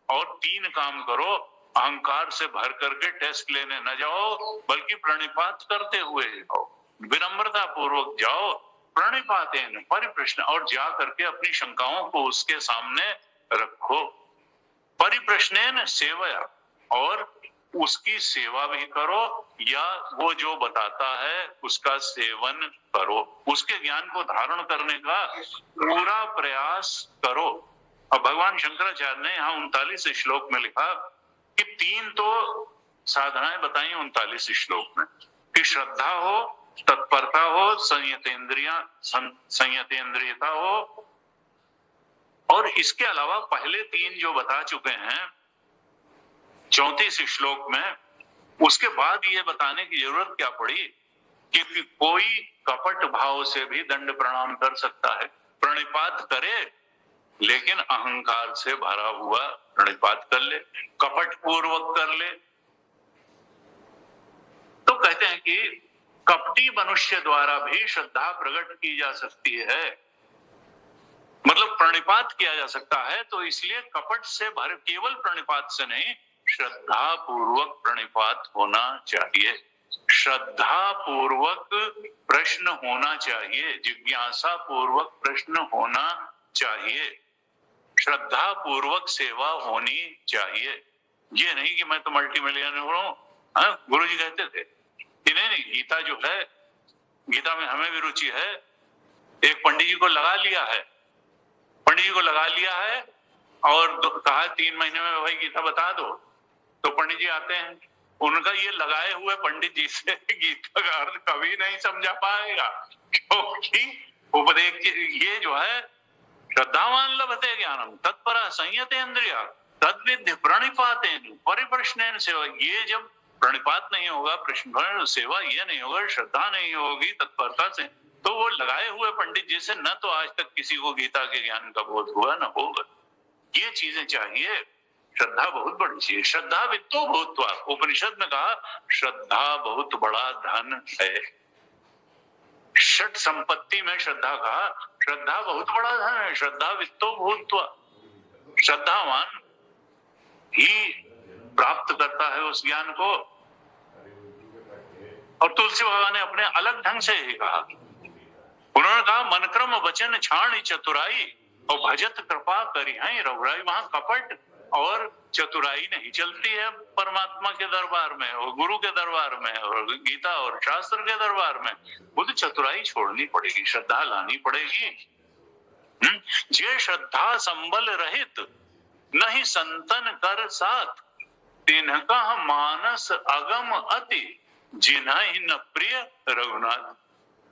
और 3 काम करो। अहंकार से भर करके टेस्ट लेने न जाओ, बल्कि प्रणिपात करते हुए जाओ, विनम्रता पूर्वक जाओ, प्रणिपातेन परिप्रश्न, और जा करके अपनी शंकाओं को उसके सामने रखो। परिप्रश्नेन सेवया, और उसकी सेवा भी करो, या वो जो बताता है उसका सेवन करो, उसके ज्ञान को धारण करने का पूरा प्रयास करो। अब भगवान शंकराचार्य ने यहाँ 39 श्लोक में लिखा कि 3 तो साधनाएं बताई 39 श्लोक में, कि श्रद्धा हो, तत्परता हो, संयतेंद्रियता हो, और इसके अलावा पहले 3 जो बता चुके हैं 34 श्लोक में, उसके बाद ये बताने की जरूरत क्या पड़ी कि कोई कपट भाव से भी दंड प्रणाम कर सकता है, प्रणिपात करे, लेकिन अहंकार से भरा हुआ प्रणिपात कर ले, कपट पूर्वक कर ले। तो कहते हैं कि कपटी मनुष्य द्वारा भी श्रद्धा प्रकट की जा सकती है, मतलब प्रणिपात किया जा सकता है। तो इसलिए कपट से भर, केवल प्रणिपात से नहीं, श्रद्धा पूर्वक प्रणिपात होना चाहिए, श्रद्धा पूर्वक प्रश्न होना चाहिए, जिज्ञासा पूर्वक प्रश्न होना चाहिए, श्रद्धा पूर्वक सेवा होनी चाहिए। ये नहीं कि मैं तो मल्टी मिलियनर हूं। गुरु जी कहते थे कि नहीं, गीता जो है, गीता में हमें भी रुचि है। एक पंडित जी को लगा लिया है, पंडित जी को लगा लिया है और कहा 3 महीने में भाई गीता बता दो। तो पंडित जी आते हैं, उनका ये लगाए हुए पंडित जी से गीता का अर्थ कभी नहीं समझा पाएगा, क्योंकि उपदेश ये जो है श्रद्धावान लभते ज्ञानम तत्परा संयतेंद्रिय तद्विद्य प्रणिपातेन परिप्रश्नेन सेवा। ये जब प्रणिपात नहीं होगा, प्रश्न सेवा ये नहीं होगा, श्रद्धा नहीं होगी तत्परता से, तो वो लगाए हुए पंडित जी से न तो आज तक किसी को गीता के ज्ञान का बोध हुआ न होगा। ये चीजें चाहिए। श्रद्धा बहुत बड़ी चीज, श्रद्धा वित्तो भूत्वा, उपनिषद में कहा श्रद्धा बहुत बड़ा धन है। षट संपत्ति में श्रद्धा कहा, श्रद्धा बहुत बड़ा धन है, श्रद्धा वित्तो भूत्वा। श्रद्धावान ही प्राप्त करता है उस ज्ञान को। और तुलसी भगवान ने अपने अलग ढंग से ही कहा, उन्होंने कहा मन क्रम वचन छाण चतुराई और भजत कृपा करिहाई रघुराई। वहां कपट और चतुराई नहीं चलती है परमात्मा के दरबार में और गुरु के दरबार में और गीता और शास्त्र के दरबार में। वो तो चतुराई छोड़नी पड़ेगी, श्रद्धा लानी पड़ेगी। जे श्रद्धा संबल रहित नहीं संतन कर साथ, तिनका मानस अगम अति जिन्हि न प्रिय रघुनाथ।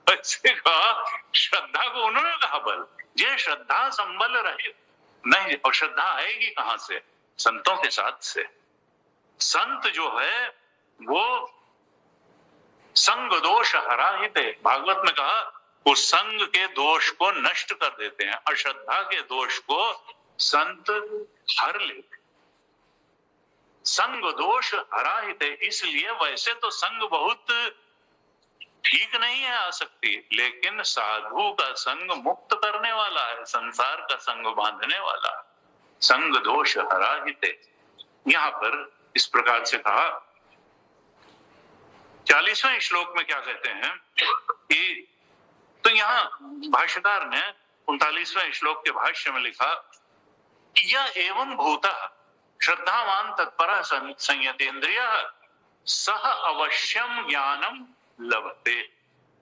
ऐसे कहा, श्रद्धा को उन्होंने कहा बल, ये श्रद्धा संबल रहे नहीं। और श्रद्धा आएगी कहां से? संतों के साथ से। संत जो है वो संग दोष हराहित है। भागवत में कहा वो संग के दोष को नष्ट कर देते हैं, अश्रद्धा के दोष को संत हर लेते। संग दोष हराहित है, इसलिए वैसे तो संग बहुत ठीक नहीं है आसक्ति, लेकिन साधु का संग मुक्त करने वाला है, संसार का संग बांधने वाला। संग दोष हराहित है। यहां पर इस प्रकार से कहा। 40वें श्लोक में क्या कहते हैं कि, तो यहां भाष्यकार ने 39वें श्लोक के भाष्य में लिखा कि यह एवं भूतः श्रद्धावान तत्पर संयतेन्द्रिय सह अवश्यम ज्ञानम लभते।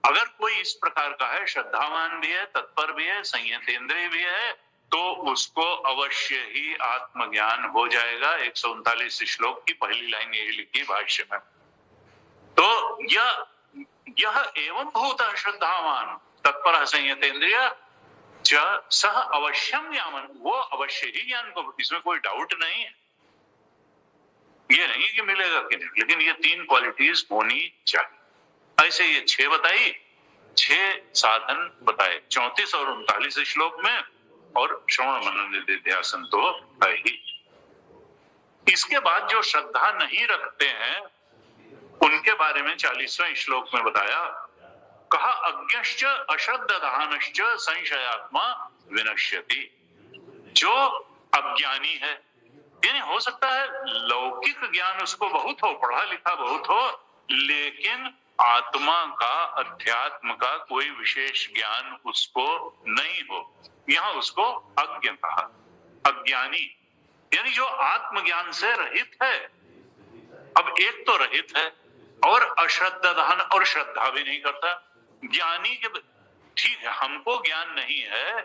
अगर कोई इस प्रकार का है, श्रद्धावान भी है, तत्पर भी है, संयतेन्द्रिय भी है, तो उसको अवश्य ही आत्मज्ञान हो जाएगा। 139 श्लोक की पहली लाइन यही लिखी भाष्य में। तो यह एवं भूतः श्रद्धावान तत्पर संयतेन्द्रिय सह अवश्यम ज्ञान, वो अवश्य ही ज्ञान को, इसमें कोई डाउट नहीं है। ये नहीं कि मिलेगा कि नहीं, लेकिन ये 3 क्वालिटीज होनी चाहिए। ऐसे ये 6 बताई, 6 साधन बताए 34 और 39 श्लोक में, और श्रवण मनन निधिध्यासन तो है ही। इसके बाद जो श्रद्धा नहीं रखते हैं उनके बारे में 40वें श्लोक में बताया, कहा अज्ञश्च अश्रद्धानश्च संशयात्मा विनश्यति। जो अज्ञानी है, यानी हो सकता है लौकिक ज्ञान उसको बहुत हो, पढ़ा लिखा बहुत हो, लेकिन आत्मा का, अध्यात्म का कोई विशेष ज्ञान उसको नहीं हो, यहां उसको अज्ञ कहा। अज्ञानी यानी जो आत्मज्ञान से रहित है। अब एक तो रहित है और अश्रद्धान, और श्रद्धा भी नहीं करता। ज्ञानी के, ठीक है हमको ज्ञान नहीं है,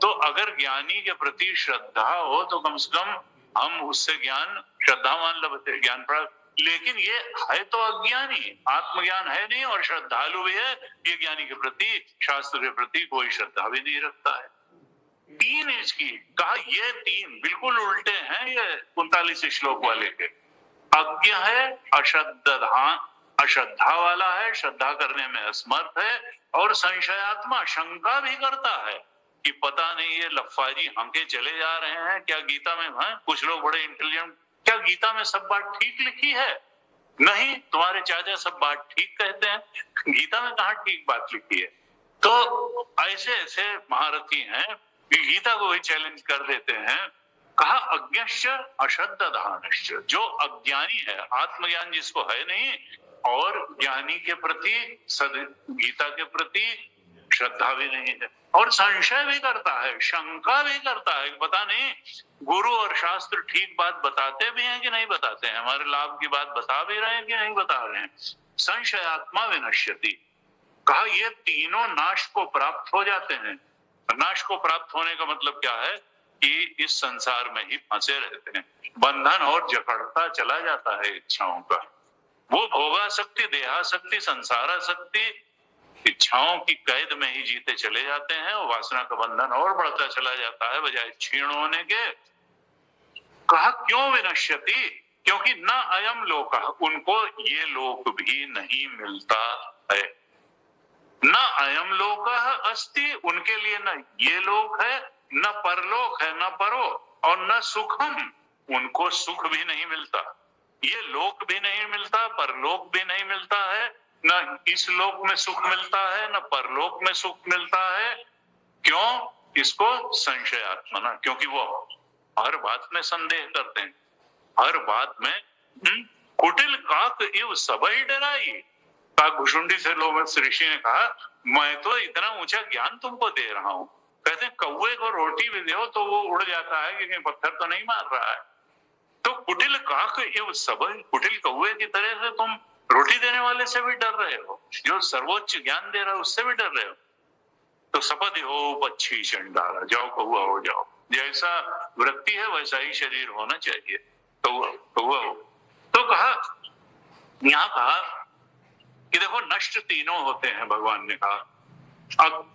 तो अगर ज्ञानी के प्रति श्रद्धा हो तो कम से कम हम उससे ज्ञान, श्रद्धावान लभते, ज्ञान प्राप्त। लेकिन ये है तो अज्ञानी, आत्मज्ञान है नहीं और श्रद्धालु भी है, ये ज्ञानी के प्रति, शास्त्र के प्रति कोई श्रद्धा भी नहीं रखता है। 3 इसकी कहा, ये 3 बिल्कुल उल्टे हैं ये 39 श्लोक वाले के। अज्ञ है, अश्रद्धा वाला है, श्रद्धा करने में असमर्थ है, और संशयात्मा, शंका भी करता है कि पता नहीं ये लफाजी हमके चले जा रहे हैं क्या गीता में है? कुछ लोग बड़े इंटेलिजेंट, क्या गीता में सब बात ठीक लिखी है? नहीं, तुम्हारे चाचा सब बात ठीक कहते हैं, गीता में कहाँ ठीक बात लिखी है? तो ऐसे ऐसे महारथी हैं कि गीता को भी चैलेंज कर देते हैं। कहा अज्ञश्च अश्रद्धानश्च, जो अज्ञानी है, आत्मज्ञान जिसको है नहीं, और ज्ञानी के प्रति, गीता के प्रति श्रद्धा भी नहीं है, और संशय भी करता है, शंका भी करता है, पता नहीं गुरु और शास्त्र ठीक बात बताते भी हैं कि नहीं बताते हैं, हमारे लाभ की बात बता भी रहे हैं कि नहीं बता रहे हैं। संशयात्मा विनश्यति, कहा ये तीनों नाश को प्राप्त हो जाते हैं। नाश को प्राप्त होने का मतलब क्या है कि इस संसार में ही फंसे रहते हैं, बंधन और जकड़ता चला जाता है इच्छाओं का। वो भोगासक्ति, देहासक्ति, संसारासक्ति, इच्छाओं की कैद में ही जीते चले जाते हैं, और वासना का बंधन और बढ़ता चला जाता है बजाय क्षीण होने के। कहा क्यों विनश्यति, क्योंकि न अयम लोक, उनको ये लोक भी नहीं मिलता है। न अयम लोक अस्ति, उनके लिए न ये लोक है, न परलोक है, न परो, और न सुखम, उनको सुख भी नहीं मिलता। ये लोक भी नहीं मिलता, परलोक भी नहीं मिलता है, न इस लोक में सुख मिलता है, न परलोक में सुख मिलता है। क्यों? इसको संशयात्मना, क्योंकि वो हर बात में संदेह करते हैं, हर बात में। कुटिल काक इव सबई डराई, काक भुषुंडी से लोग ऋषि ने कहा मैं तो इतना ऊंचा ज्ञान तुमको दे रहा हूं, कहते हैं कौवे को रोटी भी दो तो वो उड़ जाता है, क्योंकि पत्थर तो नहीं मार रहा है। तो कुटिल काक इव सबई, कुटिल कौवे की तरह से तुम रोटी देने वाले से भी डर रहे हो, जो सर्वोच्च ज्ञान दे रहा है उससे भी डर रहे हो। तो सपदि हो पक्षी चंडाला, जाओ कौवा हो जाओ, जैसा वृत्ति है वैसा ही शरीर होना चाहिए, कौवा हो। तो कहा, यहां कहा कि देखो नष्ट तीनों होते हैं, भगवान ने कहा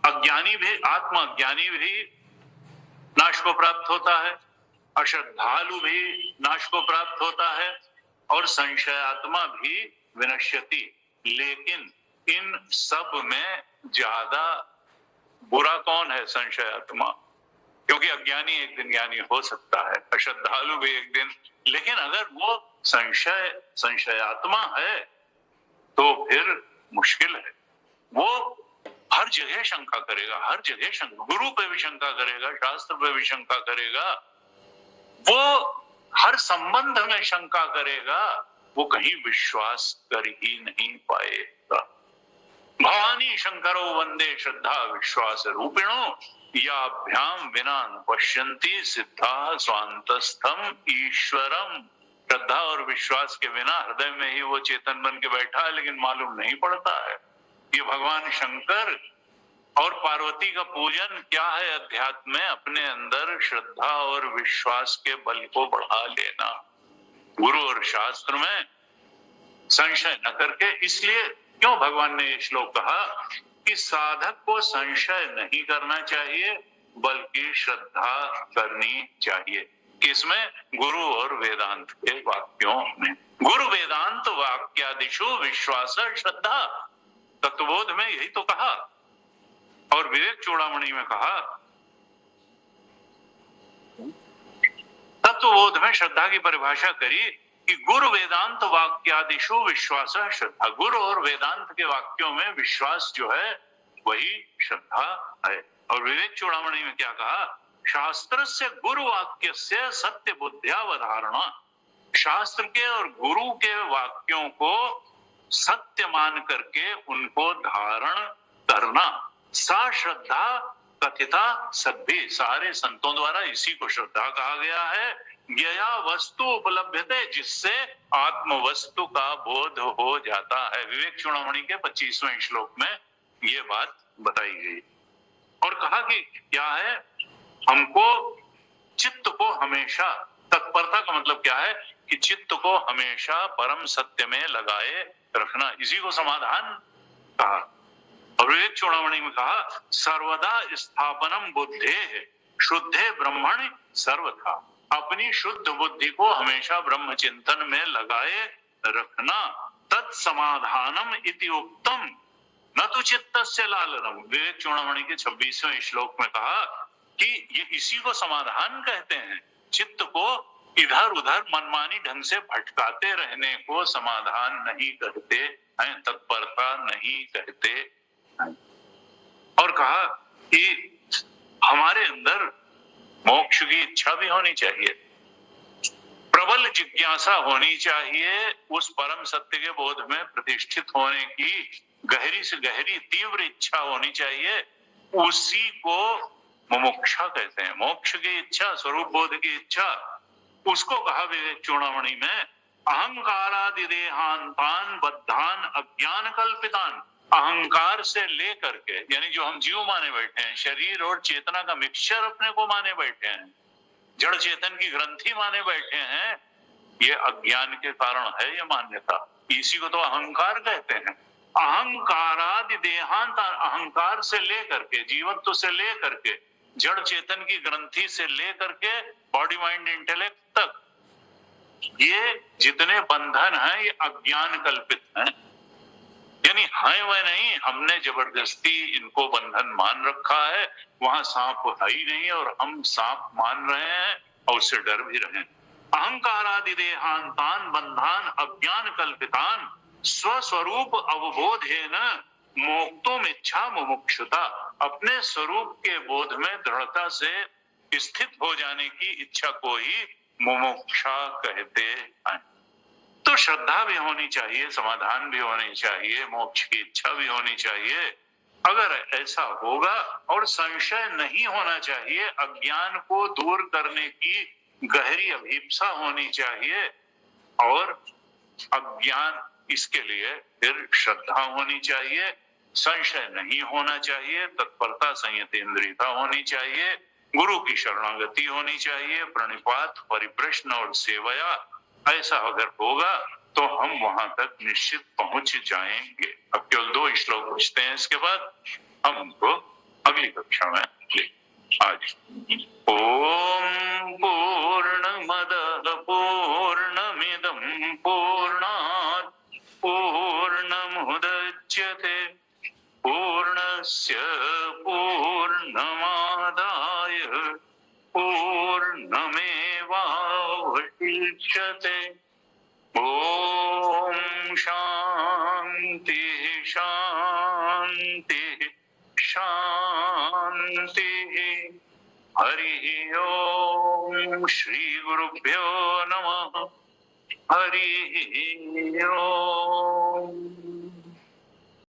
अज्ञानी भी, आत्म अज्ञानी भी नाश को प्राप्त होता है, अश्रद्धालु भी नाश को प्राप्त होता है, और संशयात्मा भी विनश्यति। लेकिन इन सब में ज्यादा बुरा कौन है? संशयात्मा, क्योंकि अज्ञानी एक दिन ज्ञानी हो सकता है, अश्रद्धालु भी एक दिन, लेकिन अगर वो संशयात्मा है तो फिर मुश्किल है। वो हर जगह शंका करेगा, हर जगह शंका, गुरु पे भी शंका करेगा, शास्त्र पे भी शंका करेगा, वो हर संबंध में शंका करेगा, वो कहीं विश्वास कर ही नहीं पाएगा। भवानी शंकरो वंदे श्रद्धा विश्वास रूपिणो, याभ्याम विना न पश्यन्ति सिद्धा स्वांतस्थम ईश्वरम। श्रद्धा और विश्वास के बिना हृदय में ही वो चेतन बन के बैठा है, लेकिन मालूम नहीं पड़ता है। ये भगवान शंकर और पार्वती का पूजन क्या है? अध्यात्म में अपने अंदर श्रद्धा और विश्वास के बल को बढ़ा लेना, गुरु और शास्त्र में संशय न करके। इसलिए क्यों भगवान ने ये श्लोक कहा कि साधक को संशय नहीं करना चाहिए, बल्कि श्रद्धा करनी चाहिए। किसमें? गुरु और वेदांत के वाक्यों में। गुरु वेदांत वाक्यादिषु विश्वास श्रद्धा, तत्वबोध में यही तो कहा। और विवेक चूड़ामणि में कहा, तत्वबोध में श्रद्धा की परिभाषा करी कि गुरु वेदांत वाक्यादिषु विश्वास श्रद्धा। गुरु और वेदांत के वाक्यों में विश्वास जो है वही श्रद्धा है। और विवेक चूड़ामणि में क्या कहा? शास्त्रस्य गुरु वाक्यस्य सत्य बुद्ध्यावधारणा। शास्त्र के और गुरु के वाक्यों को सत्य मान करके उनको धारण करना, सा श्रद्धा कथिता सद्भि। सारे संतों द्वारा इसी को श्रद्धा कहा गया है। यया वस्तु उपलब्धते, जिससे आत्म वस्तु का बोध हो जाता है। विवेक चूड़ामणि के 25वें श्लोक में ये बात बताई गई। और कहा कि क्या है? हमको चित्त को हमेशा, तत्परता का मतलब क्या है? कि चित्त को हमेशा परम सत्य में लगाए रखना, इसी को समाधान कहा। और विवेक चूड़ामणि में कहा, सर्वदा स्थापनम बुद्धे शुद्धे ब्रह्मणि सर्वथा। अपनी शुद्ध बुद्धि को हमेशा ब्रह्म चिंतन में लगाए रखना। तत्समाधानम इति उक्तम न तो चित्तस्य लालनम। विवेक चूड़ामणि के 26वें श्लोक में कहा कि ये इसी को समाधान कहते हैं। चित्त को इधर उधर मनमानी ढंग से भटकाते रहने को समाधान नहीं कहते हैं, तत्परता नहीं कहते हैं। और कहा कि हमारे अंदर मोक्ष की इच्छा भी होनी चाहिए, प्रबल जिज्ञासा होनी चाहिए, उस परम सत्य के बोध में प्रतिष्ठित होने की गहरी से गहरी तीव्र इच्छा होनी चाहिए। उसी को मुमुक्षा कहते हैं। मोक्ष की इच्छा, स्वरूप बोध की इच्छा, उसको कहा विवेक चूड़ामणि में, अहंकारादि देहांतान बद्धान अज्ञान कल्पितान। अहंकार से लेकर के, यानी जो हम जीव माने बैठे हैं, शरीर और चेतना का मिक्सचर अपने को माने बैठे हैं, जड़ चेतन की ग्रंथि माने बैठे हैं, ये अज्ञान के कारण है ये मान्यता। इसी को तो अहंकार कहते हैं। अहंकारादि देहांत, अहंकार से लेकर के, जीवत्व से लेकर के, जड़ चेतन की ग्रंथि से लेकर के बॉडी माइंड इंटेलेक्ट तक, ये जितने बंधन हैं ये अज्ञान कल्पित हैं। यानी है वह नहीं, हमने जबरदस्ती इनको बंधन मान रखा है। वहां सांप है ही नहीं और हम सांप मान रहे हैं और उससे डर भी रहे हैं। अहंकारादि देहांतान बंधान अज्ञान कल्पितान स्वस्वरूप अवबोधेन मोक्तुम इच्छा मुमुक्षुता। अपने स्वरूप के बोध में दृढ़ता से स्थित हो जाने की इच्छा को ही मुमुक्षा कहते हैं। तो श्रद्धा भी होनी चाहिए, समाधान भी होनी चाहिए, मोक्ष की इच्छा भी होनी चाहिए। अगर ऐसा होगा, और संशय नहीं होना चाहिए, अज्ञान को दूर करने की गहरी अभिप्सा होनी चाहिए, और अज्ञान, इसके लिए फिर श्रद्धा होनी चाहिए, संशय नहीं होना चाहिए, तत्परता संयतेंद्रियता होनी चाहिए, गुरु की शरणागति होनी चाहिए, प्रणिपात परिप्रश्न और सेवया ऐसा अगर होगा तो हम वहां तक निश्चित पहुंच जाएंगे। अब केवल 2 श्लोक बचते हैं, इसके बाद हम उनको अगली कक्षा में लेंगे। आज ओम पूर्णमदः पूर्णमिदं पूर्णात् पूर्णमुदच्यते पूर्णस्य पूर्णमादाय पूर्णमेवावशिष्यते। ओम शांति शांति शांति। हरि ओम श्री गुरुभ्यो नमः। हरि ओम।